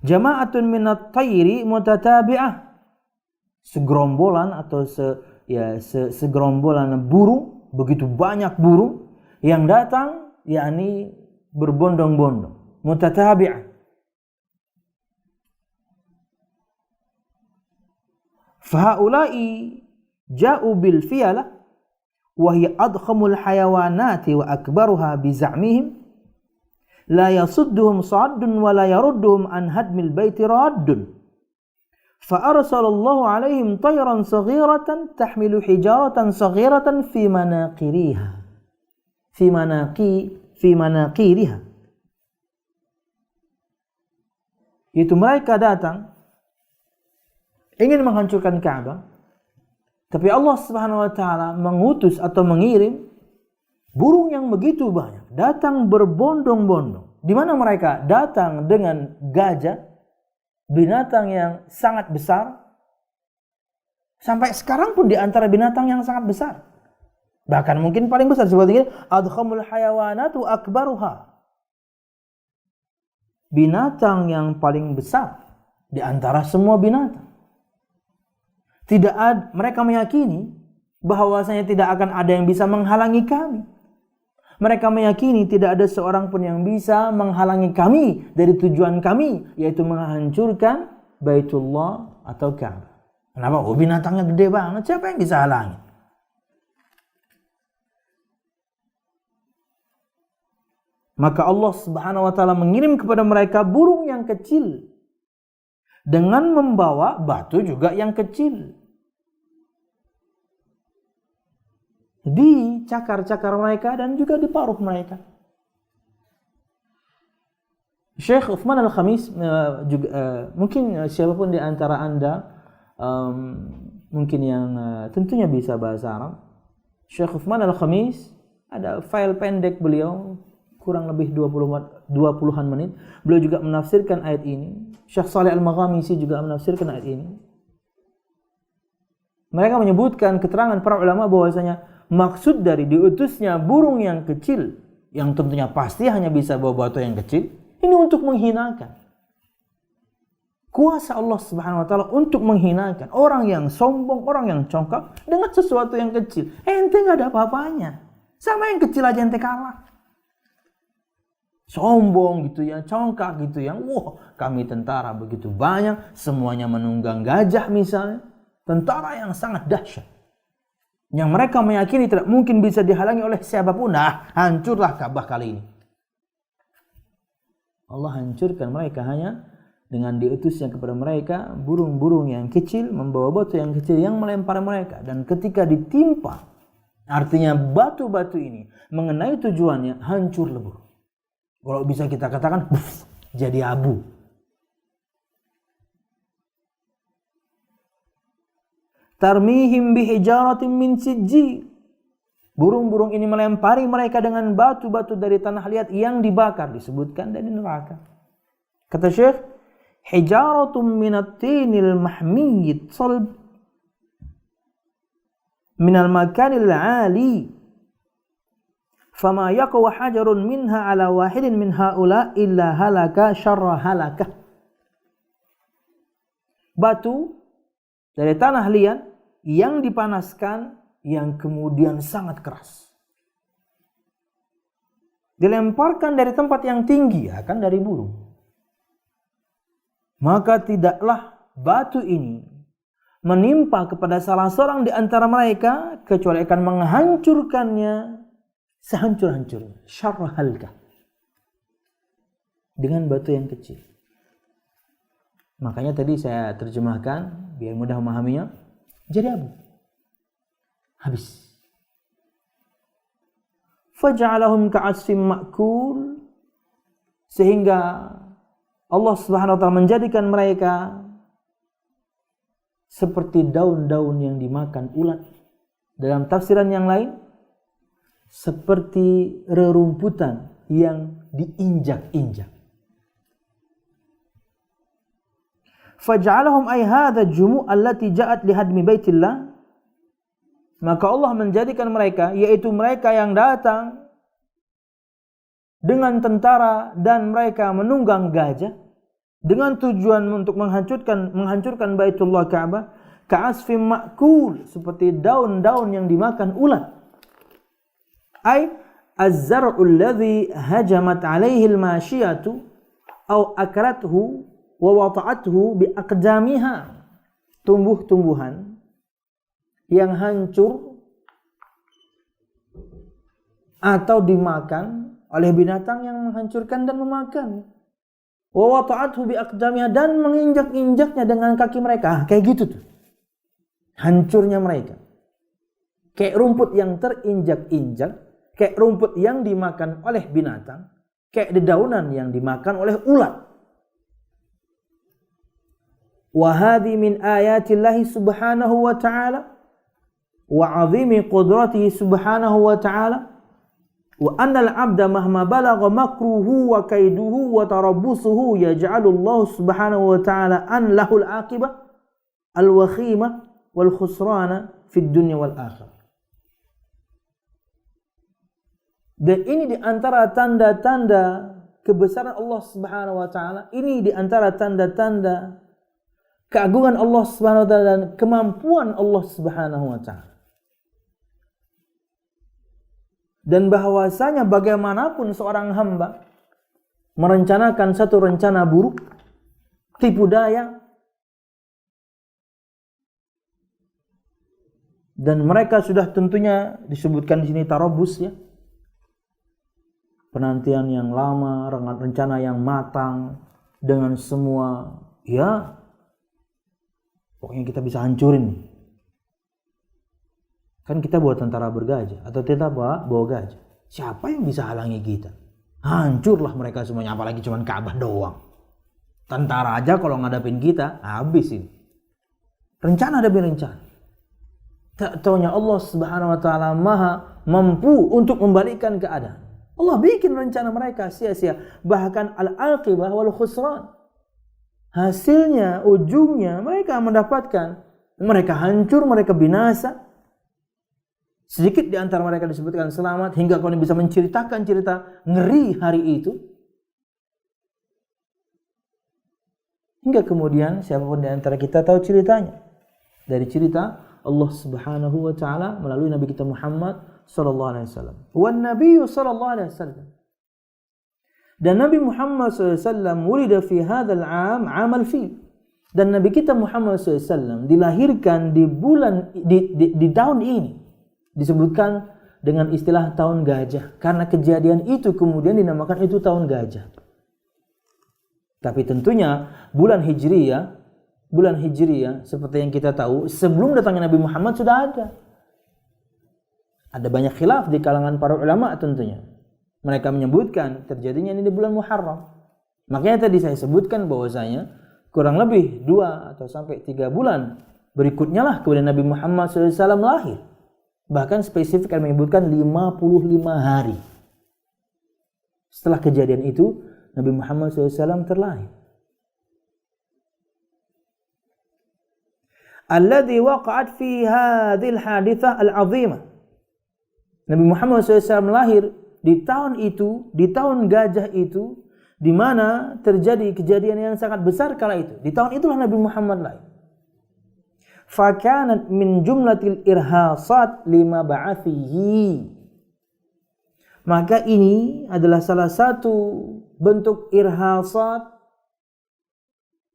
Jama'atun minat tayri mutatabi'ah, segerombolan atau segerombolan burung, begitu banyak burung yang datang, yakni berbondong-bondong, mutatabi'ah. Fahaula'i ja'u bil fiyalah wa hiya adkhamul hayawanati wa akbaruha bi za'mihim la yasudduhum saddun wa la yarudduhum an hadmil baiti raddun fa arsalallahu alaihim tayran saghiratan tahmilu hijaratan saghiratan fi manaqiriha. Itu mereka datang ingin menghancurkan Ka'bah, tapi Allah Subhanahu wa taala mengutus atau mengirim burung yang begitu banyak, datang berbondong-bondong. Di mana mereka? Datang dengan gajah, binatang yang sangat besar. Sampai sekarang pun di antara binatang yang sangat besar. Bahkan mungkin paling besar, seperti ini, adkhamul hayawanatu akbaruha. Binatang yang paling besar di antara semua binatang. Mereka meyakini bahwasanya tidak akan ada yang bisa menghalangi kami. Mereka meyakini tidak ada seorang pun yang bisa menghalangi kami dari tujuan kami, yaitu menghancurkan Baitullah atau Ka'bah. Kenapa? Oh, binatangnya gede banget, siapa yang bisa halangi? Maka Allah Subhanahu wa taala mengirim kepada mereka burung yang kecil dengan membawa batu juga yang kecil. Di cakar-cakar mereka dan juga di paruh mereka. Syekh Uthman Al-Khamis juga mungkin siapapun di antara Anda mungkin yang tentunya bisa bahasa Arab. Syekh Uthman Al-Khamis Ada file pendek beliau, kurang lebih 20-an menit. Beliau juga menafsirkan ayat ini. Syekh Shalih Al-Maghamisi juga menafsirkan ayat ini. Mereka menyebutkan keterangan para ulama bahwasanya maksud dari diutusnya burung yang kecil, yang tentunya pasti hanya bisa bawa batu yang kecil, ini untuk menghinakan. Kuasa Allah Subhanahu wa taala untuk menghinakan orang yang sombong, orang yang congkak dengan sesuatu yang kecil. Ente enggak ada apa-apanya. Sama yang kecil aja ente kalah. Sombong gitu ya, congkak gitu ya. Wah, kami tentara begitu banyak, semuanya menunggang gajah misalnya. Tentara yang sangat dahsyat. Yang mereka meyakini tidak mungkin bisa dihalangi oleh siapapun. Nah, hancurlah Ka'bah kali ini. Allah hancurkan mereka hanya dengan diutusnya kepada mereka burung-burung yang kecil membawa batu yang kecil yang melempar mereka, dan ketika ditimpa, artinya batu-batu ini mengenai tujuannya, hancur lebur. Kalau bisa kita katakan jadi abu. Tarmihim bihijaratin min sijji. Burung-burung ini melempari mereka dengan batu-batu dari tanah liat yang dibakar, disebutkan dari neraka. Kata Syekh, hijaratun minat tinil mahmiyit salb minal makanil ali fama yaqwa hajarun minha ala wahidin min haula illa halaka syarra halakah. Batu dari tanah liat yang dipanaskan, yang kemudian sangat keras, dilemparkan dari tempat yang tinggi, akan dari burung. Maka tidaklah batu ini menimpa kepada salah seorang di antara mereka kecuali akan menghancurkannya sehancur-hancurnya. Syarra halkah. Dengan batu yang kecil. Makanya tadi saya terjemahkan biar mudah memahaminya. Jadi abu. Habis. Faja'alahum ka'asfim ma'kul. Sehingga Allah Subhanahu wa taala menjadikan mereka seperti daun-daun yang dimakan ulat. Dalam tafsiran yang lain, seperti rerumputan yang diinjak-injak. Faj'alahum ay hadha jumu' allati ja'at li hadmi baitillah. Maka Allah menjadikan mereka, yaitu mereka yang datang dengan tentara dan mereka menunggang gajah dengan tujuan untuk menghancurkan Baitullah Ka'bah, ka'asfim ma'kul, seperti daun-daun yang dimakan ulat. Ay az-zar'u alladhi hajamat 'alaihi al-mashiyatu aw akrathu wa wata'athu bi aqdamiha. Tumbuh-tumbuhan yang hancur atau dimakan oleh binatang yang menghancurkan dan memakan. Wa wata'athu bi aqdamiha, dan menginjak-injaknya dengan kaki mereka. Kayak gitu tuh. Hancurnya mereka. Kayak rumput yang terinjak-injak, kayak rumput yang dimakan oleh binatang, kayak dedaunan yang dimakan oleh ulat. Wa hadhi min ayatillahi subhanahu wa ta'ala wa 'azimi qudratihi subhanahu wa ta'ala. Wa annal 'abda mahma balagha makruhu wa kaiduhu wa tarabbusuhu yaj'alu Allah subhanahu wa ta'ala an lahul 'aqibah al-wakhimah wal khusrana fid dunya wal akhirah. Dan ini di antara tanda-tanda kebesaran Allah Subhanahu wa taala, ini di antara tanda-tanda keagungan Allah Subhanahu wa taala dan kemampuan Allah Subhanahu wa taala. Dan bahwasanya bagaimanapun seorang hamba merencanakan satu rencana buruk, tipu daya, dan mereka sudah tentunya disebutkan di sini tarabus ya, penantian yang lama, rencana yang matang dengan semua, ya pokoknya kita bisa hancurin nih. Kan kita bawa tentara bergajah atau kita bawa gajah. Siapa yang bisa halangi kita? Hancurlah mereka semuanya, apalagi cuma Ka'bah doang. Tentara aja kalau ngadapin kita, habis ini. Rencana demi rencana. Tak taunya Allah Subhanahu wa taala Maha mampu untuk membalikkan keadaan. Allah bikin rencana mereka sia-sia, bahkan al-aqibah wal khusran. Hasilnya, ujungnya mereka mendapatkan, mereka hancur, mereka binasa. Sedikit di antara mereka disebutkan selamat, hingga kau bisa menceritakan cerita ngeri hari itu. Hingga kemudian siapapun di antara kita tahu ceritanya. Dari cerita Allah Subhanahu wa taala melalui Nabi kita Muhammad sallallahu alaihi wasallam. Wan Nabi sallallahu alaihi wasallam. Dan Nabi Muhammad SAW wulida fi hadzal 'am 'am al-fil. Dan Nabi kita Muhammad SAW dilahirkan di bulan di tahun ini. Disebutkan dengan istilah tahun gajah karena kejadian itu kemudian dinamakan itu tahun gajah. Tapi tentunya bulan Hijriyah seperti yang kita tahu sebelum datangnya Nabi Muhammad sudah ada. Ada banyak khilaf di kalangan para ulama tentunya. Mereka menyebutkan terjadinya ini di bulan Muharram. Makanya tadi saya sebutkan bahwasanya kurang lebih 2 atau sampai 3 bulan berikutnya lah kemudian Nabi Muhammad SAW lahir. Bahkan spesifik menyebutkan 55 hari. Setelah kejadian itu Nabi Muhammad SAW terlahir. Alladhi waqa'at fi hadhil hadithah al-'azimah. Nabi Muhammad SAW lahir di tahun itu, di tahun gajah itu, di mana terjadi kejadian yang sangat besar kala itu. Di tahun itulah Nabi Muhammad lahir. Fakanat min jumlatil irhasat lima ba'athihi. Maka ini adalah salah satu bentuk irhasat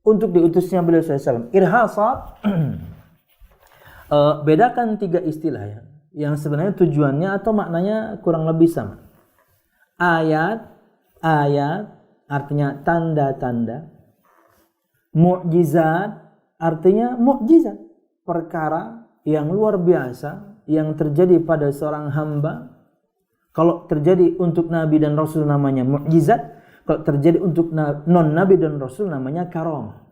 untuk diutusnya beliau SAW. Irhasat, bedakan 3 istilah ya, yang sebenarnya tujuannya atau maknanya kurang lebih sama. Ayat artinya tanda-tanda. Mu'jizat artinya mukjizat, perkara yang luar biasa yang terjadi pada seorang hamba. Kalau terjadi untuk nabi dan rasul namanya mukjizat, kalau terjadi untuk non nabi dan rasul namanya karamah.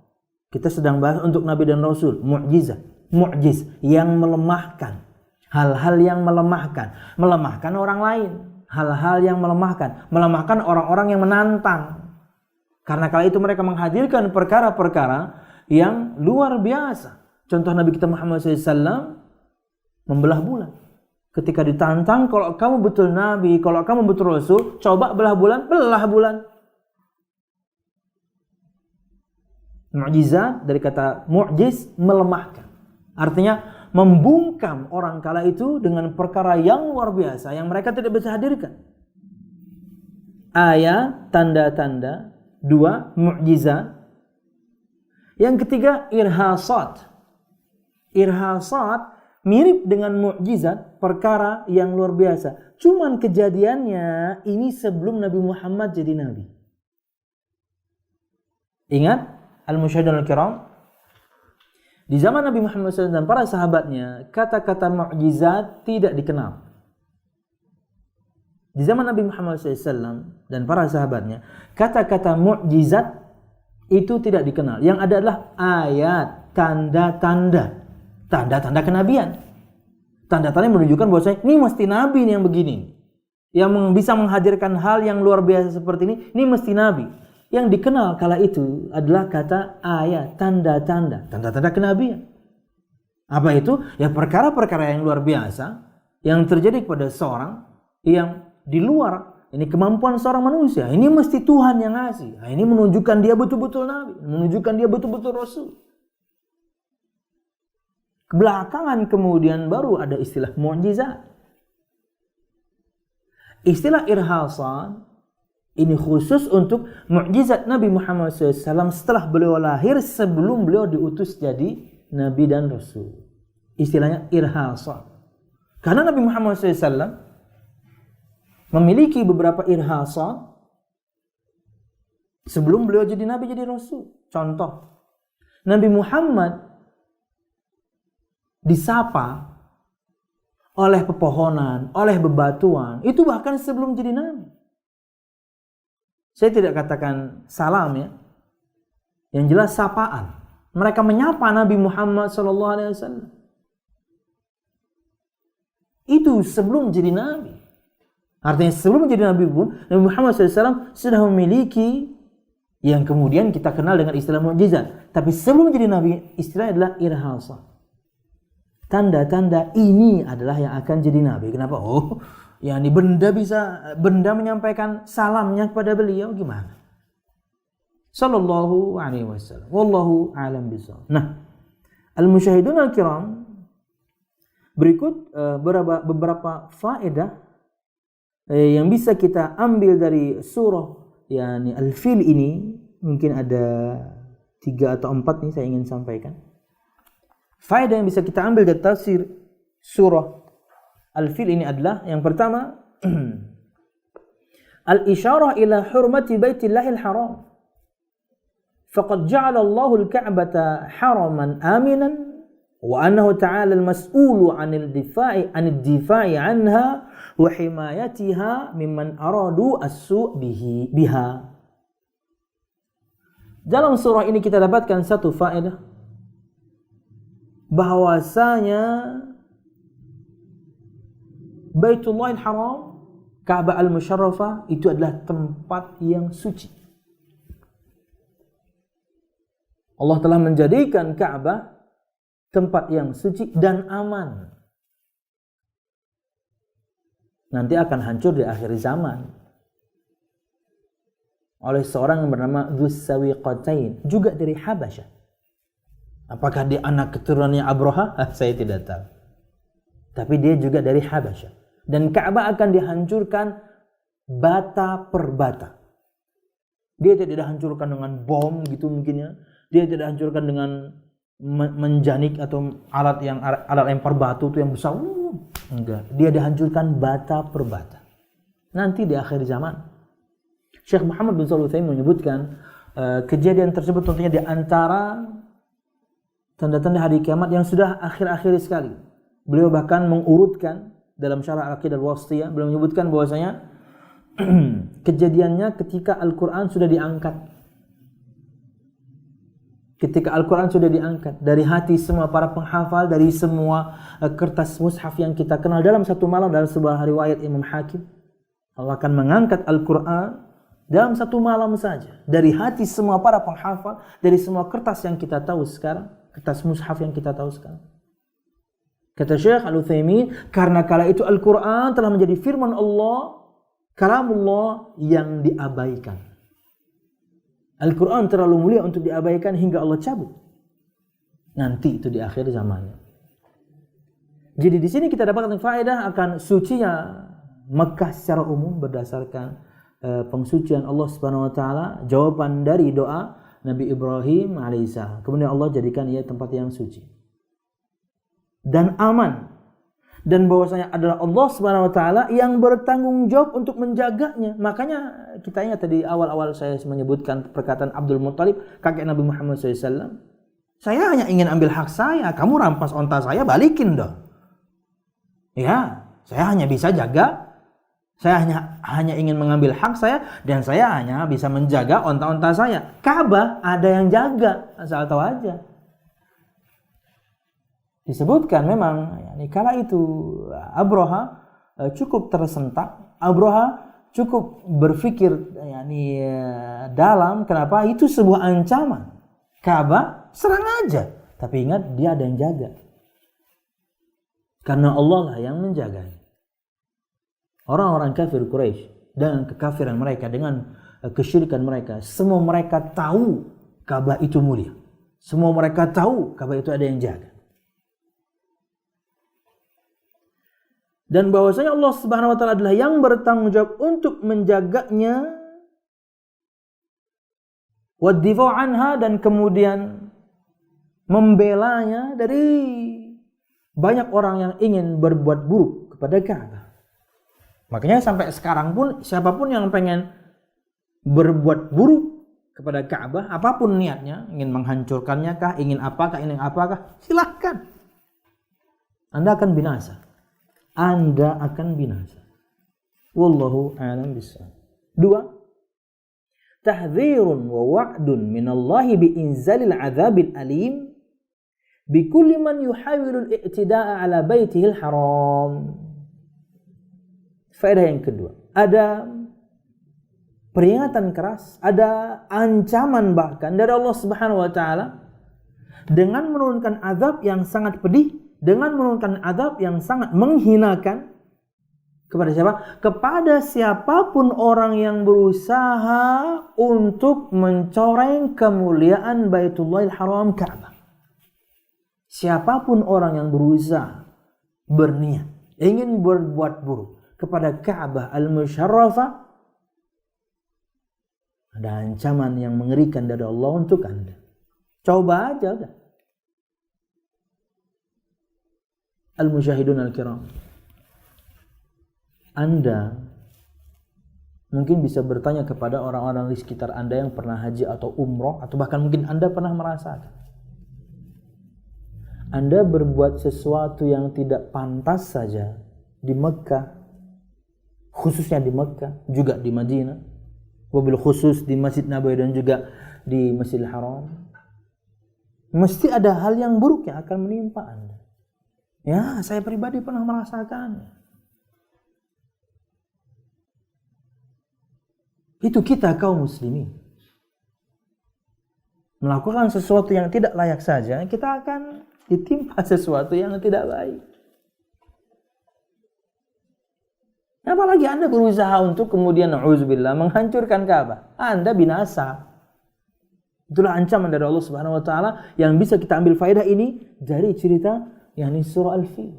Kita sedang bahas untuk nabi dan rasul, mukjizat, mukjiz yang melemahkan, hal-hal yang melemahkan orang lain. Hal-hal yang melemahkan orang-orang yang menantang. Karena kala itu mereka menghadirkan perkara-perkara yang luar biasa. Contoh Nabi kita Muhammad SAW membelah bulan. Ketika ditantang, kalau kamu betul Nabi, kalau kamu betul Rasul, coba belah bulan. Mu'jizat dari kata mu'jiz, melemahkan. Artinya membungkam orang kala itu dengan perkara yang luar biasa yang mereka tidak bisa hadirkan. Ayat, tanda-tanda. 2, mukjizat. Yang ketiga, irhasat. Irhasat mirip dengan mukjizat, perkara yang luar biasa. Cuman kejadiannya ini sebelum Nabi Muhammad jadi nabi. Ingat, al-musyahidun al-kiram, di zaman Nabi Muhammad SAW dan para sahabatnya, kata-kata mukjizat tidak dikenal. Di zaman Nabi Muhammad SAW dan para sahabatnya, kata-kata mukjizat itu tidak dikenal. Yang ada adalah ayat, tanda-tanda kenabian. Tanda-tanda yang menunjukkan bahwa ini mesti nabi yang begini. Yang bisa menghadirkan hal yang luar biasa seperti ini mesti nabi. Yang dikenal kala itu adalah kata ayat, tanda-tanda kenabian. Apa itu? Ya perkara-perkara yang luar biasa yang terjadi kepada seorang yang di luar ini kemampuan seorang manusia. Ini mesti Tuhan yang ngasih. Nah, ini menunjukkan dia betul-betul nabi, menunjukkan dia betul-betul rasul. Belakangan kemudian baru ada istilah mukjizat. Istilah irhasan ini khusus untuk mukjizat Nabi Muhammad SAW setelah beliau lahir, sebelum beliau diutus jadi Nabi dan Rasul. Istilahnya irhasat. Karena Nabi Muhammad SAW memiliki beberapa irhasat sebelum beliau jadi Nabi, jadi Rasul. Contoh, Nabi Muhammad disapa oleh pepohonan, oleh bebatuan, itu bahkan sebelum jadi Nabi. Saya tidak katakan salam ya. Yang jelas sapaan. Mereka menyapa Nabi Muhammad SAW. Itu sebelum jadi nabi. Artinya sebelum menjadi nabi pun Nabi Muhammad SAW sudah memiliki yang kemudian kita kenal dengan istilah mukjizat. Tapi sebelum menjadi nabi, istilahnya adalah irhasa. Tanda-tanda ini adalah yang akan jadi nabi. Kenapa? Oh, yakni benda menyampaikan salamnya kepada beliau gimana? Sallallahu alaihi wasallam. Wallahu a'lam bishawab. Nah, al-musyahidun al-kiram, berikut beberapa faedah yang bisa kita ambil dari surah yakni Al-Fil ini. Mungkin ada 3 atau 4 nih saya ingin sampaikan. Faedah yang bisa kita ambil dari tafsir surah Al-Fil ini adalah yang pertama, al-isyarah ila hurmati baitillahil haram. Faqad ja'ala Allahu al-Ka'bata haraman aminan wa annahu ta'ala al-mas'ulu 'anil difa'i 'anha wa himayatiha mimman aradu as-su' biha. Dalam surah ini kita dapatkan satu faedah bahwasanya Baitullahil Haram, Ka'bah al-Musyarrafah itu adalah tempat yang suci. Allah telah menjadikan Ka'bah tempat yang suci dan aman. Nanti akan hancur di akhir zaman oleh seorang yang bernama Dzus Sawiqatain, juga dari Habasyah. Apakah dia anak keturunannya Abraha? Saya tidak tahu. Tapi dia juga dari Habasyah. Dan Ka'bah akan dihancurkan bata per bata. Dia tidak dihancurkan dengan bom gitu mungkinnya. Dia tidak hancurkan dengan menjanik atau alat lempar batu itu yang besar. Enggak. Dia dihancurkan bata per bata. Nanti di akhir zaman. Syekh Muhammad bin Shalih Al-Utsaimin menyebutkan kejadian tersebut tentunya di antara tanda-tanda hari kiamat yang sudah akhir-akhir sekali. Beliau bahkan mengurutkan dalam syarah Aqidah Al-Wasithiyah, beliau menyebutkan bahwasanya kejadiannya ketika Al-Quran sudah diangkat. Ketika Al-Quran sudah diangkat dari hati semua para penghafal, dari semua kertas mushaf yang kita kenal dalam satu malam, dalam sebuah riwayat Imam Hakim, Allah akan mengangkat Al-Quran dalam satu malam saja. Dari hati semua para penghafal, dari semua kertas yang kita tahu sekarang, kertas mushaf yang kita tahu sekarang. Kata Syekh Al-Utsaimin, karena kala itu Al-Quran telah menjadi firman Allah, kalamullah yang diabaikan. Al-Quran terlalu mulia untuk diabaikan hingga Allah cabut. Nanti itu di akhir zamannya. Jadi di sini kita dapatkan faedah akan sucinya Mekah secara umum berdasarkan pengsucian Allah Subhanahu wa taala, jawaban dari doa Nabi Ibrahim alaihissalam. Kemudian Allah jadikan ia tempat yang suci dan aman. Dan bahwasanya adalah Allah Subhanahu wa taala yang bertanggung jawab untuk menjaganya. Makanya kita ingat tadi awal-awal saya menyebutkan perkataan Abdul Muttalib, kakek Nabi Muhammad SAW. Saya hanya ingin ambil hak saya, kamu rampas onta saya, balikin dong. Ya, saya hanya bisa jaga. Saya hanya ingin mengambil hak saya dan saya hanya bisa menjaga onta-onta saya. Ka'bah ada yang jaga, asal tahu aja. Disebutkan memang kala itu Abraha cukup tersentak, Abraha cukup berpikir dalam, kenapa itu sebuah ancaman. Ka'bah serang aja, tapi ingat dia ada yang jaga. Karena Allah lah yang menjaganya. Orang-orang kafir Quraisy dengan kekafiran mereka, dengan kesyirikan mereka, semua mereka tahu Ka'bah itu mulia. Semua mereka tahu Ka'bah itu ada yang jaga. Dan bahwasanya Allah Subhanahu wa taala adalah yang bertanggung jawab untuk menjaganya, wadifa'u anha, dan kemudian membelanya dari banyak orang yang ingin berbuat buruk kepada Ka'bah. Makanya sampai sekarang pun siapapun yang pengen berbuat buruk kepada Ka'bah, apapun niatnya, ingin menghancurkannya kah, ingin apakah, silahkan. Anda akan binasa. Anda akan binasa. Wallahu a'lam bishawab. 2. Tahdzirun wa wa'dun minallahi bi'inzalil 'adzabil alim bikulli man yuhawilul i'tida'a 'ala baitihil haram. Faedah yang kedua, ada peringatan keras, ada ancaman bahkan dari Allah Subhanahu wa taala dengan menurunkan azab yang sangat pedih, dengan menurunkan azab yang sangat menghinakan kepada siapa? Kepada siapapun orang yang berusaha untuk mencoreng kemuliaan Baitullahil Haram Ka'bah. Siapapun orang yang berusaha, berniat, ingin berbuat buruk kepada Ka'bah Al-Musyarrafah, ada ancaman yang mengerikan dari Allah untuk Anda. Coba aja udah. Al-Musyahidun Al-Kiram, Anda mungkin bisa bertanya kepada orang-orang di sekitar Anda yang pernah haji atau umroh, atau bahkan mungkin Anda pernah merasakan. Anda berbuat sesuatu yang tidak pantas saja di Mekah, khususnya di Mekah, juga di Madinah, wabil khusus di Masjid Nabawi dan juga di Masjidil Haram, mesti ada hal yang buruk yang akan menimpa Anda. Ya, saya pribadi pernah merasakan. Itu kita kaum muslimin melakukan sesuatu yang tidak layak saja, kita akan ditimpa sesuatu yang tidak baik. Apalagi Anda berusaha untuk kemudian na'udzubillah menghancurkan Ka'bah, Anda binasa. Itulah ancaman dari Allah Subhanahu wa taala yang bisa kita ambil faedah ini dari cerita yakni surah Al-Fil.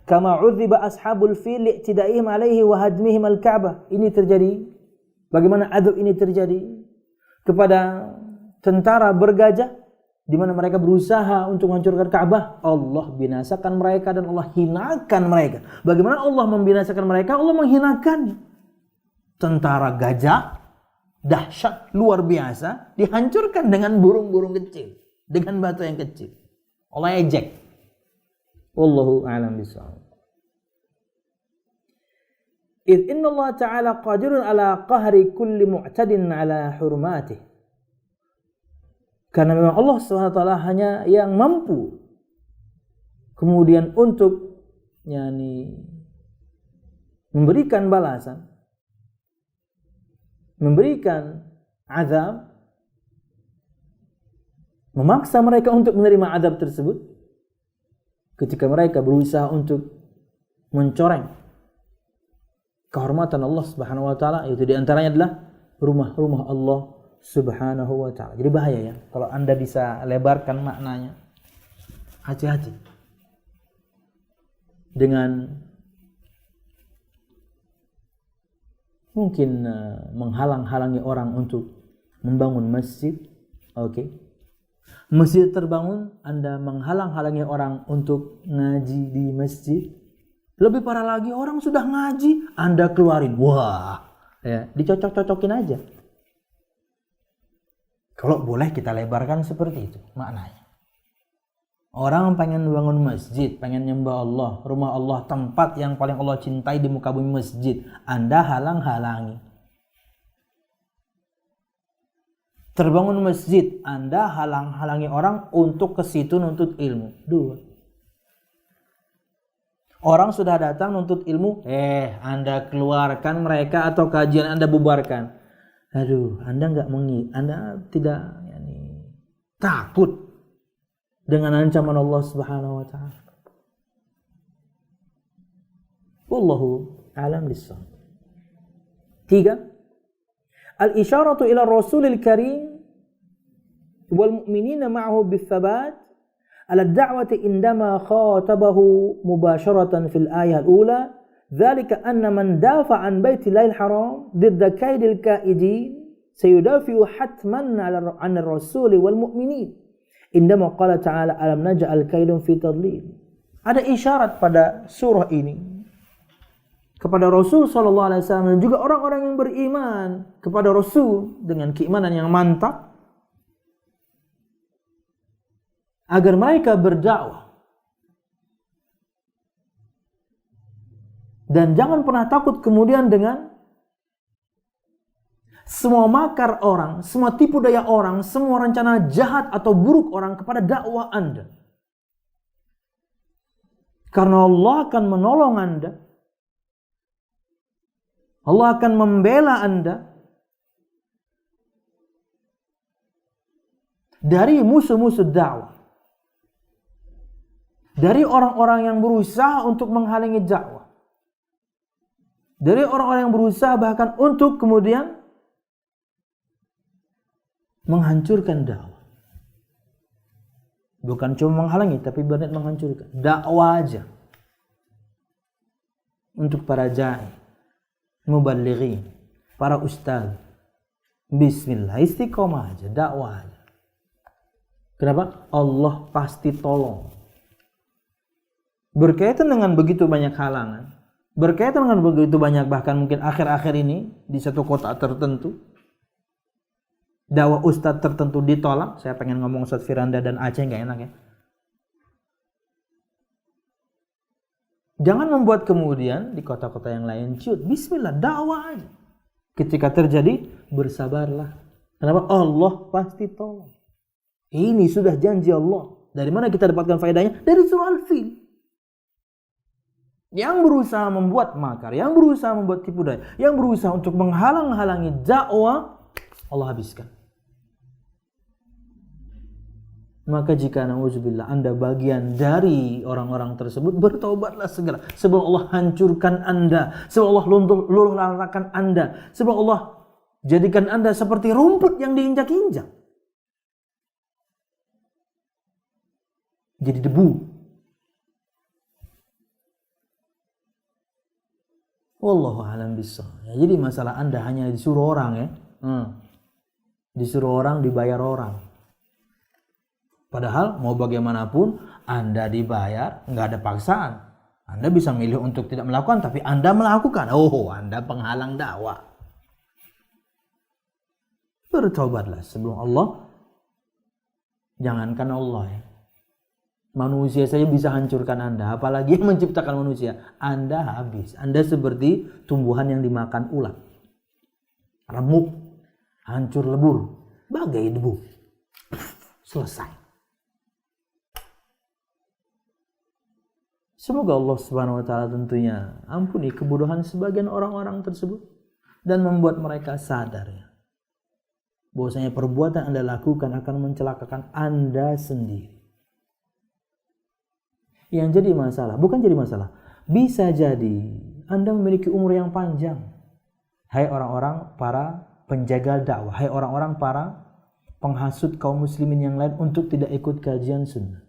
Kama udziba ashabul fil li'tidaihim alaihi wa hadmihim al-Ka'bah. Ini terjadi. Bagaimana azab ini terjadi kepada tentara bergajah di mana mereka berusaha untuk menghancurkan Ka'bah. Allah binasakan mereka dan Allah hinakan mereka. Bagaimana Allah membinasakan mereka? Allah menghinakan tentara gajah dahsyat luar biasa dihancurkan dengan burung-burung kecil, dengan batu yang kecil. Allah ejek. Wallahu a'lam bishawab. Idh inna Allah ta'ala qadirun ala qahri kulli mu'tadin ala hurmatih. Karena memang Allah SWT hanya yang mampu kemudian untuk memberikan balasan, memberikan azab, memaksa mereka untuk menerima azab tersebut ketika mereka berusaha untuk mencoreng kehormatan Allah Subhanahu wa taala. Itu di antaranya adalah rumah-rumah Allah Subhanahu wa taala. Jadi bahaya ya kalau Anda bisa lebarkan maknanya. Hati-hati dengan mungkin menghalang-halangi orang untuk membangun masjid. Oke. Masjid terbangun, Anda menghalang-halangi orang untuk ngaji di masjid. Lebih parah lagi, orang sudah ngaji, Anda keluarin. Wah, ya, dicocok-cocokin aja. Kalau boleh kita lebarkan seperti itu maknanya. Orang pengen bangun masjid, pengen nyembah Allah, rumah Allah, tempat yang paling Allah cintai di muka bumi, masjid. Anda halang-halangi. Terbangun masjid, Anda halang-halangi orang untuk ke situ nuntut ilmu. Dua. Orang sudah datang nuntut ilmu, Anda keluarkan mereka atau kajian Anda bubarkan. Aduh, Anda Anda tidak takut dengan ancaman Allah Subhanahu wa taala. Wallahu a'lam bishawab. 3. Al-isyaratu ila Rasulil Karim wal mu'minina ma'ahu bis-sabat ala ad-da'wati indama khatabahu mubasharatan fil ayah al-ula dzalika anna man dafa an baitillahil haram didda kaidil kaidin sayudafi'u hatman 'ala ar-rasuli wal mu'minin indama qala ta'ala alam naj'al kaidun fi tadlil. Ada isyarat pada surah ini kepada Rasul sallallahu alaihi wasallam dan juga orang-orang yang beriman kepada Rasul dengan keimanan yang mantap agar mereka berdakwah dan jangan pernah takut kemudian dengan semua makar orang, semua tipu daya orang, semua rencana jahat atau buruk orang kepada dakwah Anda. Karena Allah akan menolong Anda. Allah akan membela Anda dari musuh-musuh dakwah. Dari orang-orang yang berusaha untuk menghalangi dakwah. Dari orang-orang yang berusaha bahkan untuk kemudian menghancurkan dakwah. Bukan cuma menghalangi, tapi benar menghancurkan. Dakwah aja. Untuk para da'i, mubalighin, para ustaz. Bismillah, istiqomah aja, dakwah aja. Kenapa? Allah pasti tolong. Berkaitan dengan begitu banyak halangan, berkaitan dengan begitu banyak bahkan mungkin akhir-akhir ini di satu kota tertentu, dakwah ustadz tertentu ditolak. Saya pengen ngomong Ustadz Firanda dan Aceh, nggak enak ya. Jangan membuat kemudian di kota-kota yang lain ciut. Bismillah, dakwah aja. Ketika terjadi, bersabarlah. Kenapa? Allah pasti tolong. Ini sudah janji Allah. Dari mana kita dapatkan faedahnya? Dari surah Al-Fil. Yang berusaha membuat makar, yang berusaha membuat tipu daya, yang berusaha untuk menghalang-halangi dakwah, Allah habiskan. Maka jika na'udzubillah Anda bagian dari orang-orang tersebut, bertaubatlah segera sebelum Allah hancurkan Anda, sebelum Allah luluh lantakan Anda, sebelum Allah jadikan Anda seperti rumput yang diinjak-injak, jadi debu. Wallahu a'lam bishawab. Ya, jadi masalah Anda hanya disuruh orang ya. Disuruh orang, dibayar orang. Padahal mau bagaimanapun Anda dibayar, nggak ada paksaan. Anda bisa milih untuk tidak melakukan, tapi Anda melakukan. Oh, Anda penghalang dakwah. Bertobatlah sebelum Allah. Jangankan Allah ya. Manusia saja bisa hancurkan Anda, apalagi yang menciptakan manusia. Anda habis. Anda seperti tumbuhan yang dimakan ulat. Remuk, hancur lebur, bagai debu. Selesai. Semoga Allah Subhanahu wa taala tentunya ampuni kebodohan sebagian orang-orang tersebut dan membuat mereka sadar ya, bahwasanya perbuatan Anda lakukan akan mencelakakan Anda sendiri. Yang jadi masalah, bukan jadi masalah, bisa jadi Anda memiliki umur yang panjang. Hai orang-orang para penjaga dakwah, hai orang-orang para penghasut kaum muslimin yang lain untuk tidak ikut kajian sunnah.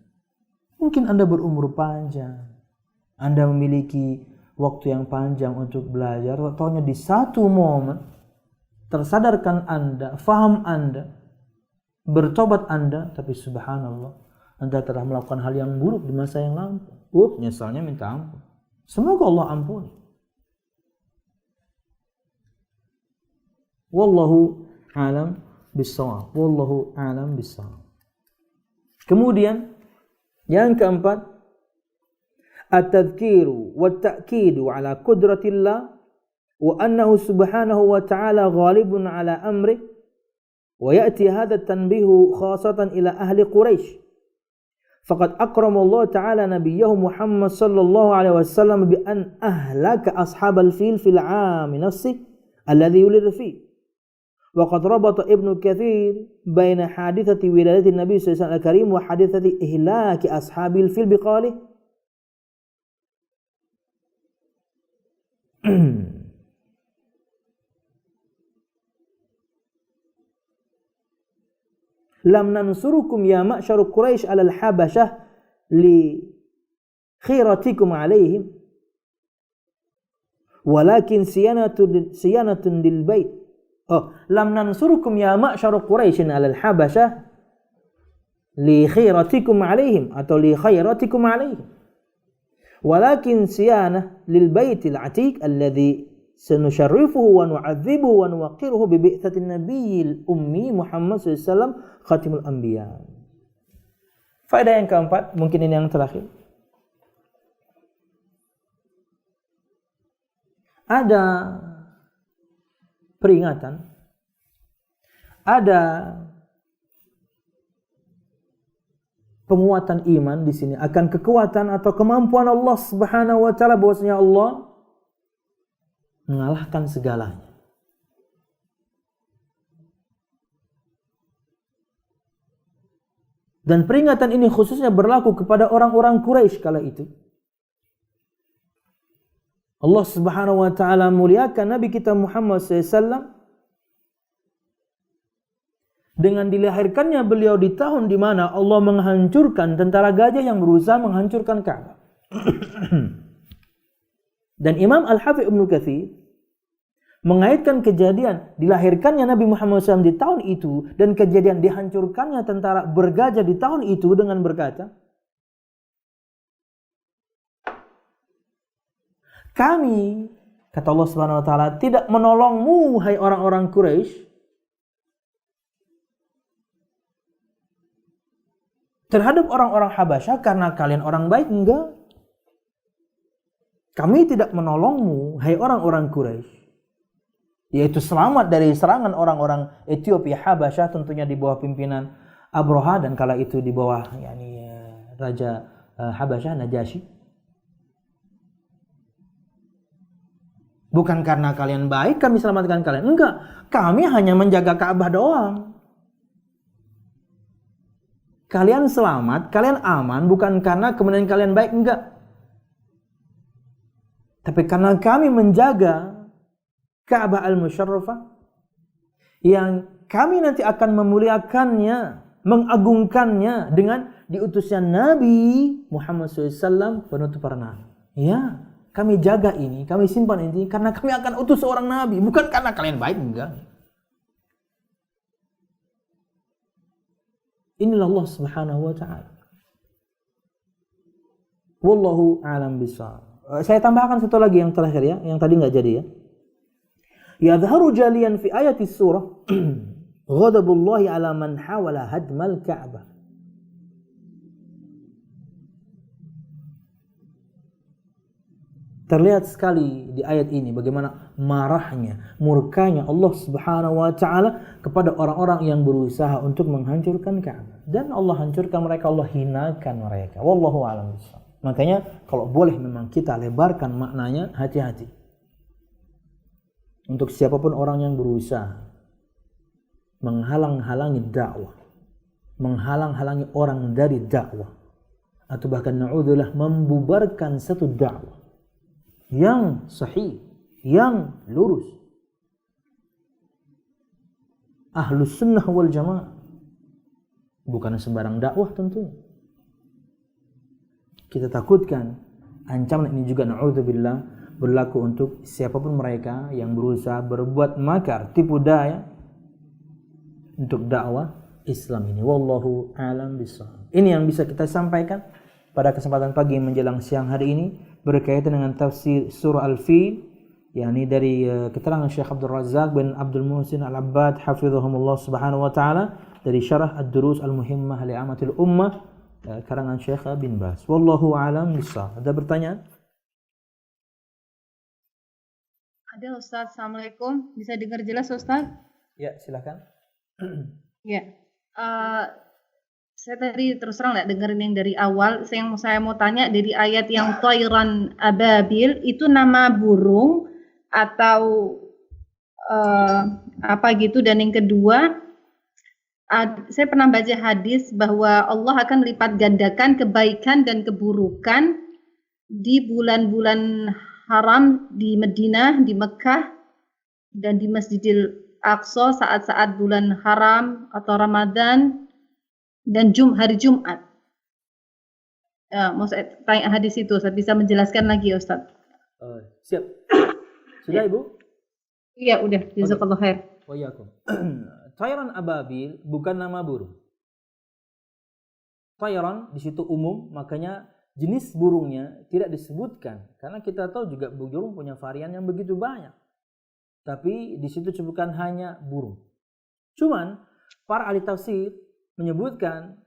Mungkin Anda berumur panjang, Anda memiliki waktu yang panjang untuk belajar, taunya di satu momen tersadarkan Anda, faham Anda, bertobat Anda, tapi subhanallah Anda telah melakukan hal yang buruk di masa yang lampau. Nyesalnya minta ampun. Semoga Allah ampuni. Wallahu a'lam bishawab. Wallahu a'lam bishawab. Kemudian yang keempat, at-tadhkiru wat-ta'kidu ala qudratillah wa annahu subhanahu wa ta'ala ghalibun ala amrih wa ya'ti hadha at-tanbihu khasatan ila ahli Quraisy faqad akrama Allah ta'ala nabiyahu Muhammad sallallahu alaihi wasallam bi an ahlaka ashabal fil fil 'am nafsi alladhi yulid fi wa qad rabata Ibnu Katsir baina hadithati wiladati Nabi sallallahu alaihi wasallam al-karim wa hadithati ihlaki ashabil fil biqalih lam nansurukum ya ma'syar Quraisy 'alal habasyah li khiratikum 'alaihim walakin siyanatun lil bait. Lam nansurukum ya ma'syar Quraisy 'alal habasyah li khiratikum 'alaihim atau li khairatikum 'alaihim walakin siyanah lil baitil atiq alladhi sanusharrifuhu wa nu'adzibuhu wa nuwaqqiruhu bi bi'tsatin nabiyil ummi Muhammad sallallahu alaihi wasallam khatimul anbiya. Faedah yang keempat, mungkin ini yang terakhir. Ada peringatan, ada penguatan iman di sini akan kekuatan atau kemampuan Allah Subhanahu wa taala, bahwasanya Allah mengalahkan segalanya. Dan peringatan ini khususnya berlaku kepada orang-orang Quraisy kala itu. Allah Subhanahu wa taala muliakan Nabi kita Muhammad SAW dengan dilahirkannya beliau di tahun di mana Allah menghancurkan tentara gajah yang berusaha menghancurkan Ka'bah. Dan Imam Al-Hafidz Ibnu Katsir mengaitkan kejadian dilahirkannya Nabi Muhammad SAW di tahun itu dan kejadian dihancurkannya tentara bergajah di tahun itu dengan berkata, kami, kata Allah Subhanahu wa taala, tidak menolongmu hai orang-orang Quraisy terhadap orang-orang Habasyah karena kalian orang baik, enggak. Kami tidak menolongmu hai orang-orang Quraisy, yaitu selamat dari serangan orang-orang Ethiopia Habasyah, tentunya di bawah pimpinan Abraha dan kala itu di bawah Raja Habasyah Najasyi. Bukan karena kalian baik kami selamatkan kalian, enggak. Kami hanya menjaga Ka'bah doang. Kalian selamat, kalian aman bukan karena kemudian kalian baik, enggak. Tapi karena kami menjaga Ka'bah al-Musyarrafah yang kami nanti akan memuliakannya, mengagungkannya dengan diutusnya Nabi Muhammad SAW penutup para nabi. Ya, kami jaga ini, kami simpan ini karena kami akan utus seorang nabi, bukan karena kalian baik, enggak. Inilah Allah Subhanahu wa taala. Wallahu a'lam bishawab. Saya tambahkan satu lagi yang terakhir ya, yang tadi enggak jadi ya. Yadhharu jaliyan fi ayati surah ghadabullahi ala man hawala hadmal Ka'bah. Terlihat sekali di ayat ini bagaimana marahnya, murkanya Allah Subhanahu wa taala kepada orang-orang yang berusaha untuk menghancurkan Ka'bah. Dan Allah hancurkan mereka, Allah hinakan mereka. Wallahu a'lam bishawab. Makanya kalau boleh memang kita lebarkan maknanya, hati-hati. Untuk siapapun orang yang berusaha menghalang-halangi dakwah, menghalang-halangi orang dari dakwah, atau bahkan na'udzubillah membubarkan satu dakwah yang sahih, yang lurus, Ahlus Sunnah wal Jamaah, bukan sembarang dakwah tentunya. Kita takutkan ancaman ini juga na'udzubillah berlaku untuk siapapun mereka yang berusaha berbuat makar, tipu daya untuk dakwah Islam ini. Wallahu a'lam bishawab. Ini yang bisa kita sampaikan pada kesempatan pagi menjelang siang hari ini berkaitan dengan tafsir surah Al-Fil, yakni dari keterangan Syekh Abdul Razak bin Abdul Muhsin Al-Abbad hafizahumullah subhanahu wa ta'ala dari syarah Ad-Durus Al-Muhimmah li'amatil ummah karangan Syekh bin Baz. Wallahu a'lam bishawab. Ada pertanyaan? Ada Ustaz, Assalamualaikum. Bisa dengar jelas Ustaz? Ya, silakan. Ya, saya tadi terus terang nggak dengerin yang dari awal. Yang saya mau tanya dari ayat yang Thayran Ababil, itu nama burung atau apa gitu. Dan yang kedua, saya pernah baca hadis bahwa Allah akan melipat gandakan kebaikan dan keburukan di bulan-bulan haram di Madinah, di Mekah, dan di Masjidil Aqsa saat-saat bulan haram atau Ramadan dan hari Jumat. Mau saya tanya hadis itu, saya bisa menjelaskan lagi ya Ustaz? Siap. Sudah Ibu? Iya, udah. Jazakallahu khair. Wa iyyakum. Thayran Ababil bukan nama burung. Thayran di situ umum, makanya jenis burungnya tidak disebutkan karena kita tahu juga burung punya varian yang begitu banyak. Tapi di situ bukan hanya burung. Cuman para ahli tafsir menyebutkan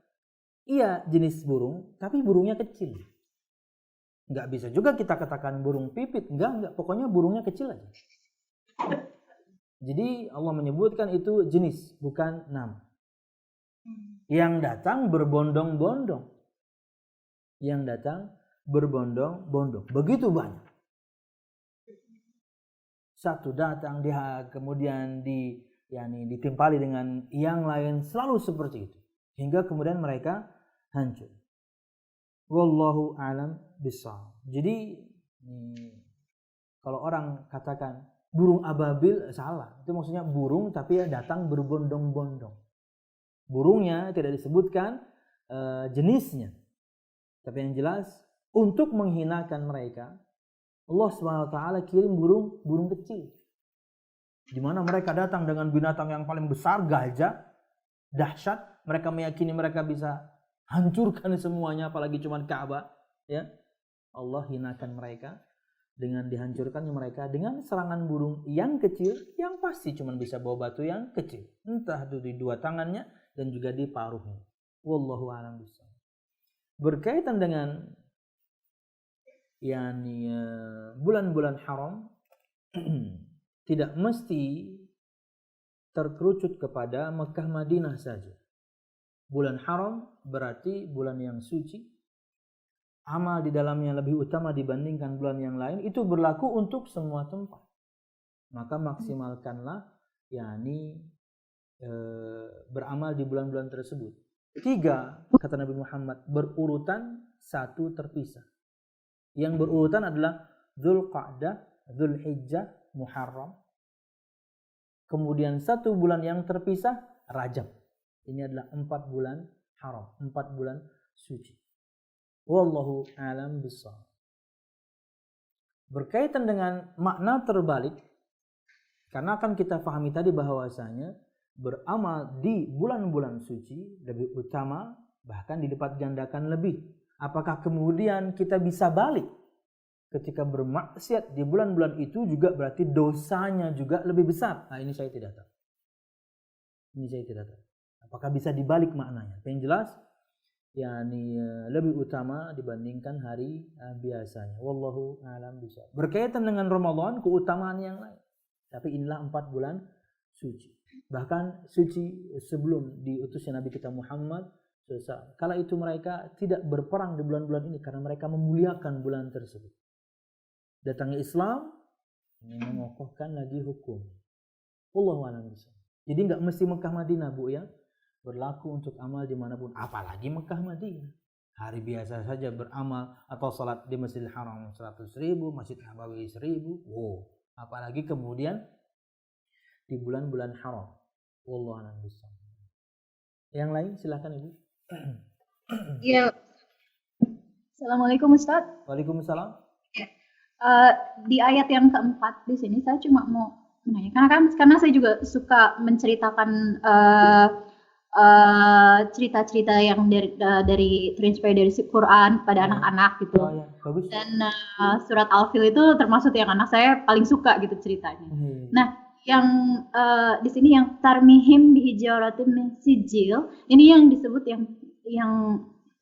iya jenis burung, tapi burungnya kecil. Enggak bisa juga kita katakan burung pipit, enggak, pokoknya burungnya kecil aja. Jadi Allah menyebutkan itu jenis, bukan nama. Yang datang berbondong-bondong. Yang datang berbondong-bondong. Begitu banyak. Satu datang, dia kemudian ditimpali dengan yang lain, selalu seperti itu. Hingga kemudian mereka hancur. Wallahu a'lam bishawab. Jadi kalau orang katakan burung ababil, salah. Itu maksudnya burung tapi datang berbondong-bondong. Burungnya tidak disebutkan jenisnya. Tapi yang jelas untuk menghinakan mereka, Allah SWT kirim burung kecil. Di mana mereka datang dengan binatang yang paling besar, gajah, dahsyat. Mereka meyakini mereka bisa hancurkan semuanya, apalagi cuma Ka'bah. Ya, Allah hinakan mereka dengan dihancurkannya mereka dengan serangan burung yang kecil, yang pasti cuma bisa bawa batu yang kecil. Entah itu di dua tangannya dan juga di paruhnya. Wallahu a'lam bishawab. Berkaitan dengan bulan-bulan haram tidak mesti terkerucut kepada Mekah Madinah saja. Bulan haram berarti bulan yang suci. Amal di dalamnya lebih utama dibandingkan bulan yang lain. Itu berlaku untuk semua tempat. Maka maksimalkanlah beramal di bulan-bulan tersebut. 3, kata Nabi Muhammad, berurutan, 1 terpisah. Yang berurutan adalah Dzulqa'dah, Dzulhijjah, Muharram. Kemudian 1 bulan yang terpisah, Rajab. Ini adalah 4 bulan haram, 4 bulan suci. Wallahu a'lam bishawab. Berkaitan dengan makna terbalik, karena akan kita pahami tadi bahwasanya beramal di bulan-bulan suci lebih utama, bahkan dilipat gandakan lebih. Apakah kemudian kita bisa balik ketika bermaksiat di bulan-bulan itu juga berarti dosanya juga lebih besar? Nah, ini saya tidak tahu. Apakah bisa dibalik maknanya? Yang jelas lebih utama dibandingkan hari biasanya. Wallahu a'lam bishawab. Berkaitan dengan Ramadan, keutamaan yang lain. Tapi inilah 4 bulan suci. Bahkan suci sebelum diutusnya Nabi kita Muhammad SAW. Kala itu mereka tidak berperang di bulan-bulan ini karena mereka memuliakan bulan tersebut. Datangnya Islam ini mengokohkan lagi hukum. Wallahu a'lam bishawab. Jadi enggak mesti Mekah Madinah, Bu, ya. Berlaku untuk amal dimanapun. Apalagi Mekah Madinah. Hari biasa saja beramal atau salat di Masjidil Haram 100.000, Masjid Nabawi 1.000. Wow. Apalagi kemudian di bulan-bulan haram. Wallahu a'lam bishawab. Yang lain silakan Ibu. Iya. Assalamualaikum Ustaz. Waalaikumsalam. Di ayat yang keempat di sini saya cuma mau menanyakan karena saya juga suka menceritakan cerita-cerita yang dari terinspirasi dari Quran pada anak-anak gitu. Oh, ya. Bagus. Dan surat Al-Fil itu termasuk yang anak saya paling suka gitu ceritanya. Nah, yang di sini yang tarmihim bihijaratin min sijil, ini yang disebut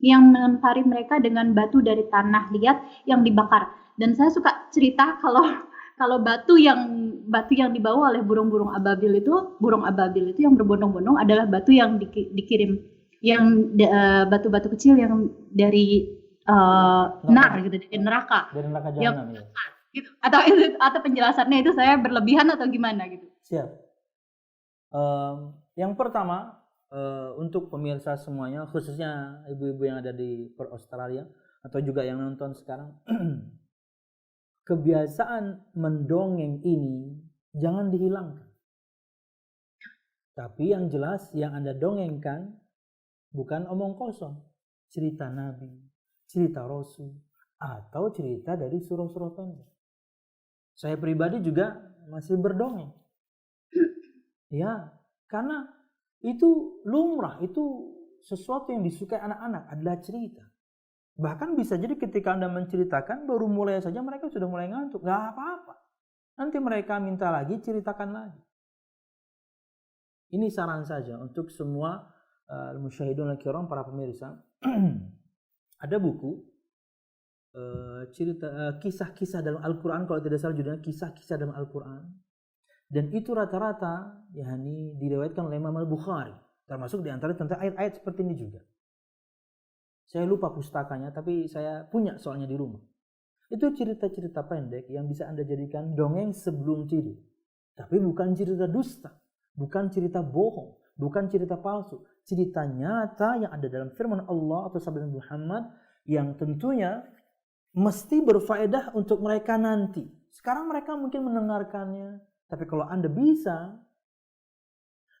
yang melempari mereka dengan batu dari tanah liat yang dibakar. Dan saya suka cerita kalau batu yang dibawa oleh burung ababil itu yang berbondong-bondong adalah batu yang dikirim, yang batu-batu kecil yang dari nar gitu, dari neraka. Dari neraka jahanam ya. Gitu. Atau penjelasannya itu saya berlebihan atau gimana gitu. Siap. Yang pertama, untuk pemirsa semuanya, khususnya ibu-ibu yang ada di Australia atau juga yang nonton sekarang, kebiasaan mendongeng ini jangan dihilangkan. Tapi yang jelas yang Anda dongengkan bukan omong kosong, cerita Nabi, cerita Rasul, atau cerita dari surah-surah pendek. Saya pribadi juga masih berdongeng. Ya, karena itu lumrah, itu sesuatu yang disukai anak-anak adalah cerita. Bahkan bisa jadi ketika Anda menceritakan baru mulai saja mereka sudah mulai ngantuk. Gak apa-apa. Nanti mereka minta lagi, ceritakan lagi. Ini saran saja untuk semua musyahidun al-kiram, para pemirsa. Ada buku cerita kisah-kisah dalam Al-Quran, kalau tidak salah judulnya kisah-kisah dalam Al-Quran. Dan itu rata-rata diriwayatkan oleh Imam Al-Bukhari. Termasuk di antara tentang ayat-ayat seperti ini juga. Saya lupa pustakanya, tapi saya punya soalnya di rumah. Itu cerita-cerita pendek yang bisa Anda jadikan dongeng sebelum tidur. Tapi bukan cerita dusta, bukan cerita bohong, bukan cerita palsu. Cerita nyata yang ada dalam firman Allah atau sabda Muhammad yang tentunya mesti berfaedah untuk mereka nanti. Sekarang mereka mungkin mendengarkannya, tapi kalau Anda bisa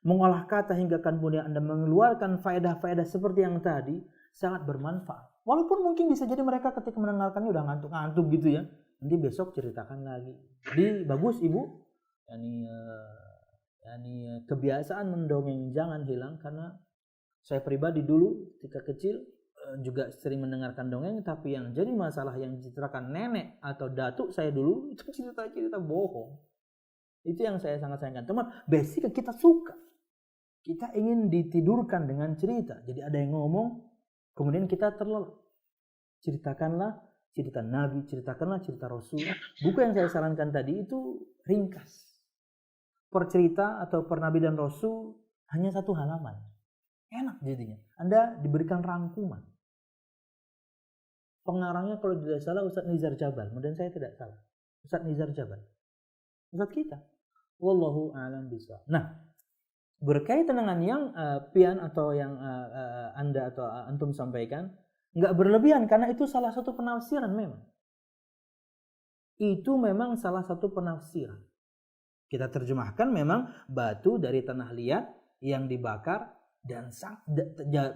mengolah kata hingga kemudian Anda mengeluarkan faedah-faedah seperti yang tadi, sangat bermanfaat. Walaupun mungkin bisa jadi mereka ketika mendengarkannya udah ngantuk-ngantuk gitu ya. Nanti besok ceritakan lagi. Jadi bagus Ibu, kebiasaan mendongeng jangan hilang, karena saya pribadi dulu ketika kecil juga sering mendengarkan dongeng, tapi yang jadi masalah yang diceritakan nenek atau datuk saya dulu itu cerita-cerita bohong. Itu yang saya sangat sayangkan. Teman, basic kita suka. Kita ingin ditidurkan dengan cerita. Jadi ada yang ngomong, kemudian kita terlelap. Ceritakanlah cerita Nabi, ceritakanlah cerita Rasul. Buku yang saya sarankan tadi itu ringkas. Per cerita atau per Nabi dan Rasul hanya 1 halaman. Enak jadinya. Anda diberikan rangkuman. Pengarangnya kalau tidak salah Ustadz Nizar Jabal. Kemudian saya tidak salah. Ustadz Nizar Jabal. Ustadz kita. Wallahu a'lam bishawab. Nah, berkaitan dengan yang pian atau yang Anda atau antum sampaikan, nggak berlebihan karena itu salah satu penafsiran memang. Itu memang salah satu penafsiran. Kita terjemahkan memang batu dari tanah liat yang dibakar dan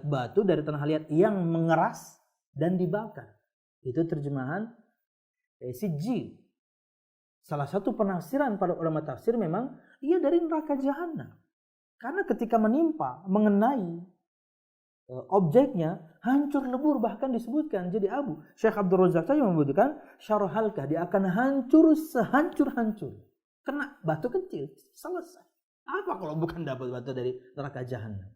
batu dari tanah liat yang mengeras dan dibakar. Itu terjemahan Sijil. Salah satu penafsiran pada ulama tafsir memang ia dari neraka jahanam. Karena ketika menimpa, mengenai objeknya, hancur lebur, bahkan disebutkan jadi abu. Syekh Abdul Razak saja membutuhkan syarah halkah, dia akan hancur sehancur-hancur. Kena batu kecil, selesai. Apa kalau bukan dapat batu dari neraka jahanam?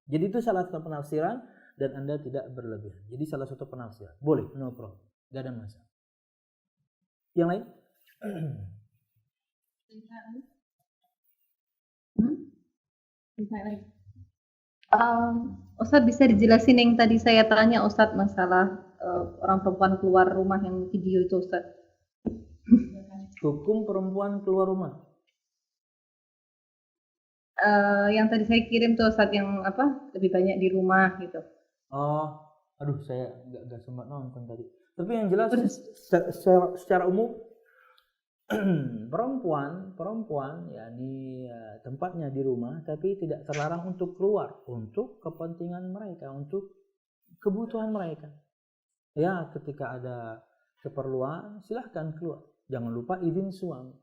Jadi itu salah satu penafsiran dan Anda tidak berlebihan. Jadi salah satu penafsiran. Boleh, no problem. Gak ada masalah. Yang lain? Ustadz bisa dijelasin yang tadi saya tanya Ustadz masalah orang perempuan keluar rumah yang video itu Ustadz. Hukum perempuan keluar rumah. Yang tadi saya kirim tuh Ustadz yang lebih banyak di rumah gitu. Oh, aduh saya nggak sempat nonton tadi. Tapi yang jelas secara umum perempuan yakni tempatnya di rumah, tapi tidak terlarang untuk keluar untuk kepentingan mereka, untuk kebutuhan mereka. Ya, ketika ada keperluan silahkan keluar. Jangan lupa izin suami.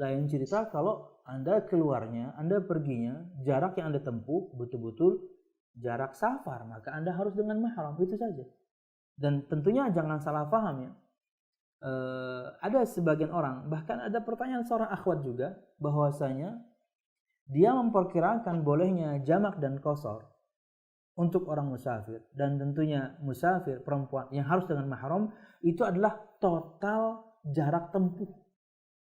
Lain cerita kalau Anda keluarnya, Anda perginya, jarak yang Anda tempuh betul-betul jarak safar, maka Anda harus dengan mahram, itu saja. Dan tentunya jangan salah paham ya. Ada sebagian orang, bahkan ada pertanyaan seorang akhwat juga, bahwasanya dia memperkirakan bolehnya jamak dan qasar untuk orang musafir. Dan tentunya musafir perempuan yang harus dengan mahram itu adalah total jarak tempuh.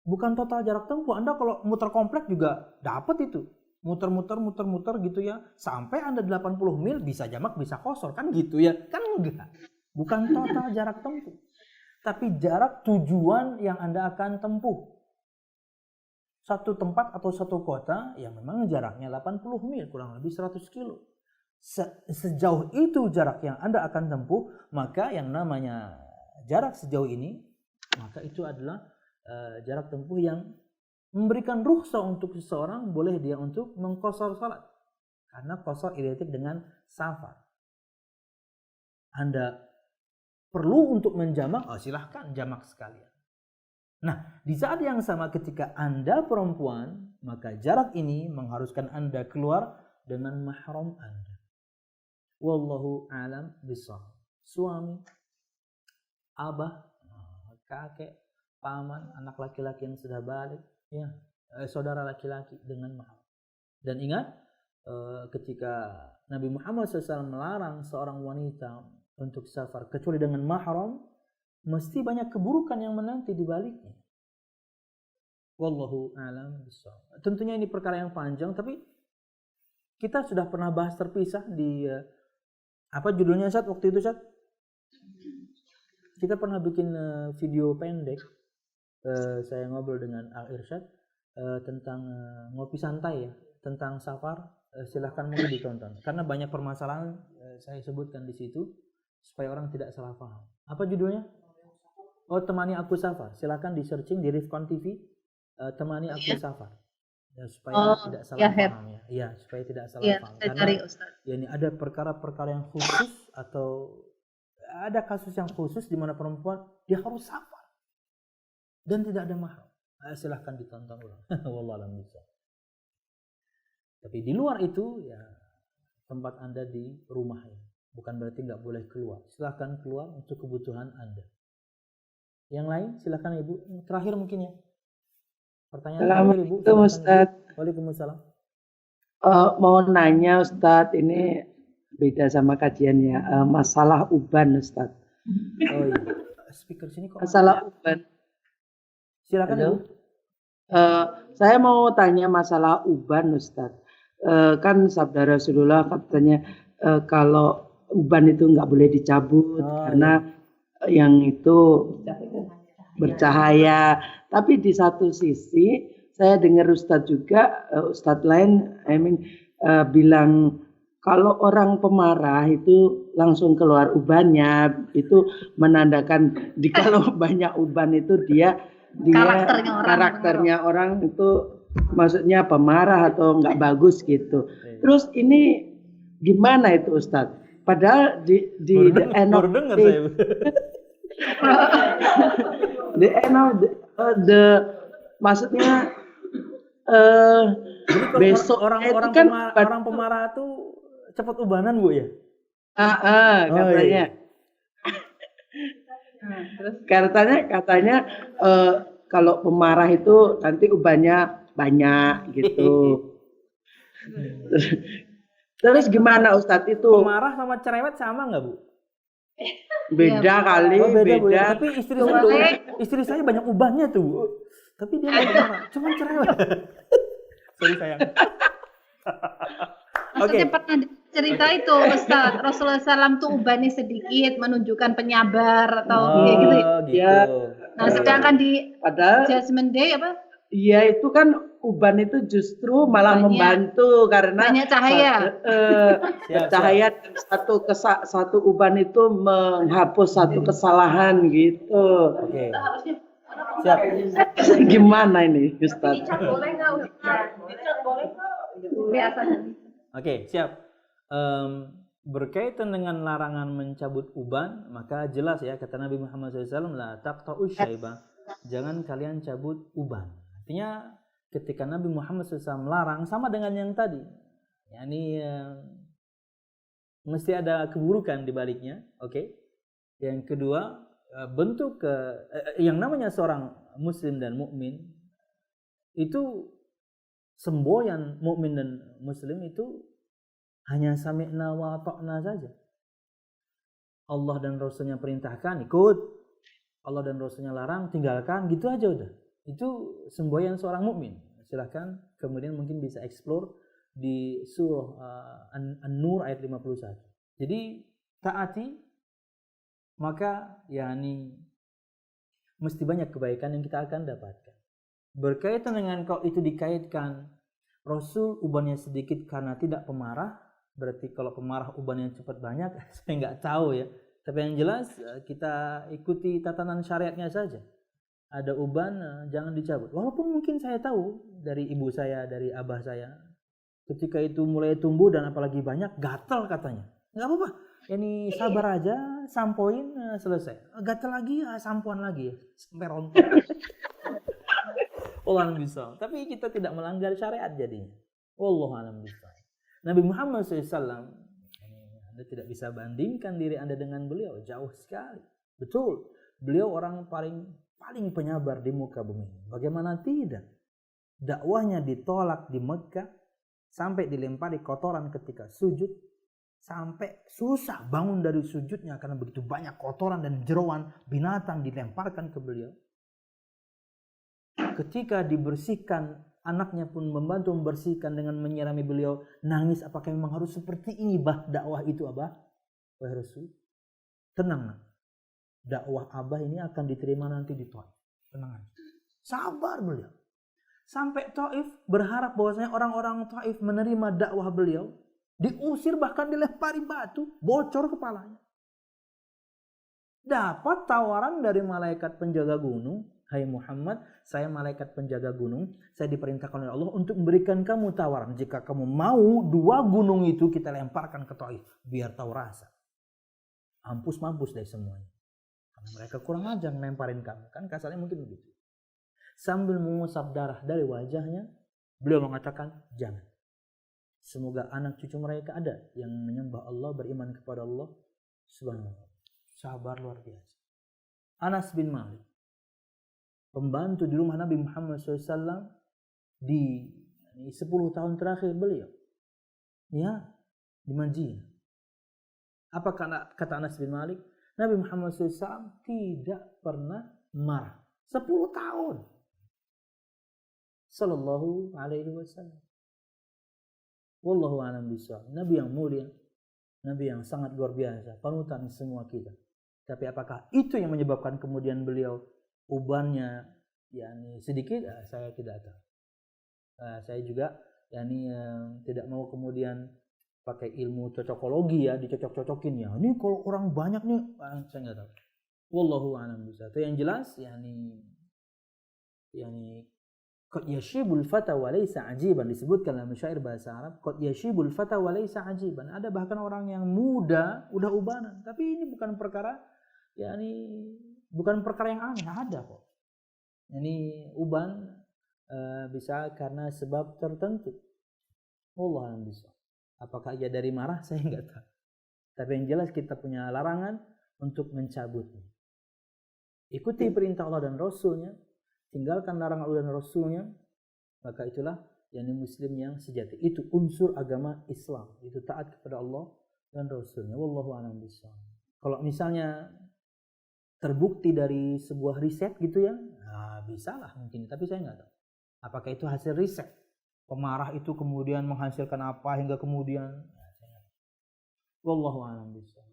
Bukan total jarak tempuh. Anda kalau muter komplek juga dapat itu. Muter gitu ya. Sampai Anda 80 mil bisa jamak, bisa qasar. Kan gitu ya. Kan enggak. Bukan total jarak tempuh. Tapi jarak tujuan yang Anda akan tempuh. Satu tempat atau satu kota yang memang jaraknya 80 mil, kurang lebih 100 kilo. Sejauh itu jarak yang Anda akan tempuh, maka yang namanya jarak sejauh ini, maka itu adalah jarak tempuh yang memberikan rukhsah untuk seseorang, boleh dia untuk mengqasar salat. Karena qasar identik dengan safar. Anda perlu untuk menjamak, silahkan jamak sekalian. Nah, di saat yang sama ketika Anda perempuan, maka jarak ini mengharuskan Anda keluar dengan mahram Anda. Wallahu a'lam bishawab. Suami, abah, kakek, paman, anak laki-laki yang sudah balik, ya, saudara laki-laki dengan mahram. Dan ingat, ketika Nabi Muhammad SAW melarang seorang wanita untuk safar kecuali dengan mahram, mesti banyak keburukan yang menanti di baliknya. Wallahu a'lam bishawab. Tentunya ini perkara yang panjang, tapi kita sudah pernah bahas terpisah di apa judulnya Ustaz waktu itu Ustaz? Kita pernah bikin video pendek. Saya ngobrol dengan Al Irsyad tentang ngopi santai ya, tentang safar. Silahkan mungkin ditonton karena banyak permasalahan saya sebutkan di situ supaya orang tidak salah paham. Apa judulnya? Oh, Temani Aku Safar. Silahkan di searching di Rifkon TV. Temani Aku Safar. Ya, supaya tidak salah paham ya. Iya, supaya tidak salah paham. Karena ya ini ada perkara-perkara yang khusus atau ada kasus yang khusus di mana perempuan dia harus safar dan tidak ada mahram. Silahkan ditonton ulang. Wallahu a'lam bishawab. Tapi di luar itu ya tempat Anda di rumah ya. Bukan berarti nggak boleh keluar. Silahkan keluar untuk kebutuhan Anda. Yang lain silahkan Ibu. Terakhir mungkin ya. Pertanyaan terakhir Ibu. Assalamualaikum Ustaz. Waalaikumsalam. Mau nanya Ustaz, ini beda sama kajiannya. Masalah uban Ustaz. Oh iya. Speaker sini kok. Masalah uban. Silakan Ibu. Saya mau tanya masalah uban Ustaz. Kan sabda Rasulullah katanya kalau uban itu nggak boleh dicabut karena yang itu bercahaya. Tapi di satu sisi saya dengar Ustadz juga, Ustadz lain bilang kalau orang pemarah itu langsung keluar ubannya, itu menandakan kalau banyak uban itu dia karakternya orang itu maksudnya pemarah atau nggak bagus gitu. Terus ini gimana itu Ustadz? Padahal di the end of maksudnya besok orang kan orang pemarah tuh cepat ubanan Bu ya? Katanya. Katanya kalau pemarah itu nanti ubannya banyak gitu. Terus gimana Ustadz itu? Pemarah sama cerewet sama nggak Bu? Beda kali, beda. Bu, ya. Tapi istri saya banyak ubannya tuh Bu. Tapi dia nggak pemarah, cuma cerewet. Sorry sayang. Maksudnya pernah cerita itu Ustaz, Rasulullah SAW tuh ubannya sedikit menunjukkan penyabar atau kayak gitu ya. Nah sedangkan di Judgment Day apa? Iya itu kan uban itu justru malah membantu karena banyak cahaya. Cahaya satu uban itu menghapus satu kesalahan gitu. Oke. Siap. Gimana ini Ustaz? Boleh nggak Ustaz? Biasa. Oke, siap. Berkaitan dengan larangan mencabut uban, maka jelas ya kata Nabi Muhammad SAW, la taqta'u syaibah. Jangan kalian cabut uban. Artinya ketika Nabi Muhammad SAW melarang sama dengan yang tadi. yakni mesti ada keburukan di baliknya, oke? Yang kedua, bentuk yang namanya seorang muslim dan mukmin itu semboyan mukmin dan muslim itu hanya sami'na wa ta'na saja. Allah dan Rasulnya perintahkan, ikut. Allah dan Rasulnya larang, tinggalkan, gitu aja udah. Itu semboyan seorang mukmin. Silahkan kemudian mungkin bisa explore di surah An-Nur ayat 51. Jadi taati, maka yakni mesti banyak kebaikan yang kita akan dapatkan. Berkaitan dengan kalau itu dikaitkan Rasul ubannya sedikit karena tidak pemarah, berarti kalau pemarah ubannya cepat banyak, saya nggak tahu ya. Tapi yang jelas kita ikuti tatanan syariatnya saja. Ada uban jangan dicabut. Walaupun mungkin saya tahu dari ibu saya, dari abah saya, ketika itu mulai tumbuh dan apalagi banyak gatal katanya. Nggak apa-apa. Ini sabar aja, sampoin selesai. Gatal lagi, sampoan lagi, sampai rontok. Wallahu a'lam. Tapi kita tidak melanggar syariat jadinya. Wallahu a'lam. Nabi Muhammad SAW, Anda tidak bisa bandingkan diri Anda dengan beliau, jauh sekali. Betul, beliau orang paling penyabar di muka bumi. Bagaimana tidak? Dakwahnya ditolak di Mekah, sampai dilempari kotoran ketika sujud, sampai susah bangun dari sujudnya karena begitu banyak kotoran dan jeroan binatang dilemparkan ke beliau. Ketika dibersihkan anaknya pun membantu membersihkan dengan menyirami beliau, nangis. Apakah memang harus seperti ini dakwah itu Abah? Wahai Rasul, tenang, dakwah Abah ini akan diterima nanti di Taif. Tenang aja. Sabar beliau. Sampai Taif berharap bahwasanya orang-orang Taif menerima dakwah beliau, diusir bahkan dilempari batu, bocor kepalanya. Dapat tawaran dari malaikat penjaga gunung, hai Muhammad, saya malaikat penjaga gunung, saya diperintahkan oleh Allah untuk memberikan kamu tawaran. Jika kamu mau 2 gunung itu kita lemparkan ke Taif, biar tahu rasa. Mampus dari semuanya. Karena mereka kurang ajar ngelemparin kamu. Kan kasarnya mungkin begitu. Sambil mengusap darah dari wajahnya, beliau mengatakan, jangan. Semoga anak cucu mereka ada yang menyembah Allah, beriman kepada Allah Subhanahu wa ta'ala. Sabar luar biasa. Anas bin Malik, pembantu di rumah Nabi Muhammad SAW di 10 tahun terakhir beliau. Ya, di Madinah. Apa kata Anas bin Malik? Nabi Muhammad SAW tidak pernah marah. 10 tahun. Sallallahu alaihi wasallam. Wallahu a'lam bishawab. Nabi yang mulia, Nabi yang sangat luar biasa, panutan semua kita. Tapi apakah itu yang menyebabkan kemudian beliau ubannya sedikit? Saya tidak tahu. Saya juga tidak mau kemudian pakai ilmu cocokologi dicocok-cocokin ya. Ini kalau orang banyak nih, saya nggak tahu. Wallahu a'lam bishawab. Itu yang jelas qad yashibul fata wa laysa ajiban, disebutkan dalam syair bahasa Arab, qad yashibul fata wa laysa ajiban. Ada bahkan orang yang muda udah ubanan, tapi ini bukan perkara bukan perkara yang aneh, ada kok. Ini uban bisa karena sebab tertentu. Wallahu a'lam bishawab. Apakah ia dari marah? Saya enggak tahu. Tapi yang jelas kita punya larangan untuk mencabutnya. Ikuti perintah Allah dan Rasulnya, tinggalkan larangan Allah dan Rasulnya, maka itulah muslim yang sejati. Itu unsur agama Islam, itu taat kepada Allah dan Rasulnya. Wallahu a'lam bishawab. Kalau misalnya terbukti dari sebuah riset gitu ya, bisa lah mungkin, tapi saya nggak tahu. Apakah itu hasil riset? Pemarah itu kemudian menghasilkan apa hingga kemudian? Wallahu a'lam bishawab.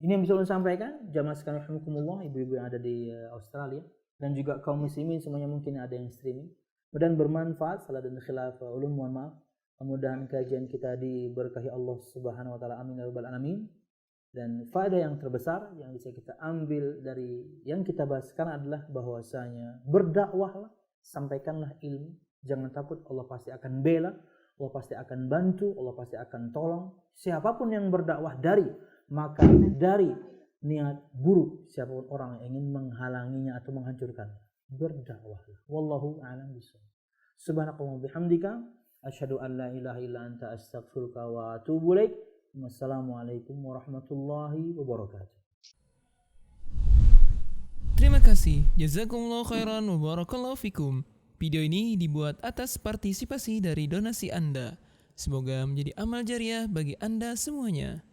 Ini yang bisa saya sampaikan. Jamaah sekalian rahimakumullah, ibu-ibu yang ada di Australia dan juga kaum muslimin semuanya, mungkin ada yang streaming. Mudah-mudahan bermanfaat. Salah dan khilaf ulum, mohon maaf. Mudah-mudahan kajian kita diberkahi Allah Subhanahu wa taala. Amin ya rabbal alamin. Dan faedah yang terbesar yang bisa kita ambil dari yang kita bahas sekarang adalah bahwasanya berdakwahlah, sampaikanlah ilmu. Jangan takut, Allah pasti akan bela, Allah pasti akan bantu, Allah pasti akan tolong. Siapapun yang berdakwah dari niat buruk, siapapun orang yang ingin menghalanginya atau menghancurkannya, berdakwahlah. Wallahu a'lam bishawab. Subhanakallahumma bihamdika asyhadu an la ilaha illa anta astaghfiruka wa atubu ilaik. Wassalamualaikum warahmatullahi wabarakatuh. Terima kasih. Jazakumullah khairan wa barakallahu fikum. Video ini dibuat atas partisipasi dari donasi Anda. Semoga menjadi amal jariah bagi Anda semuanya.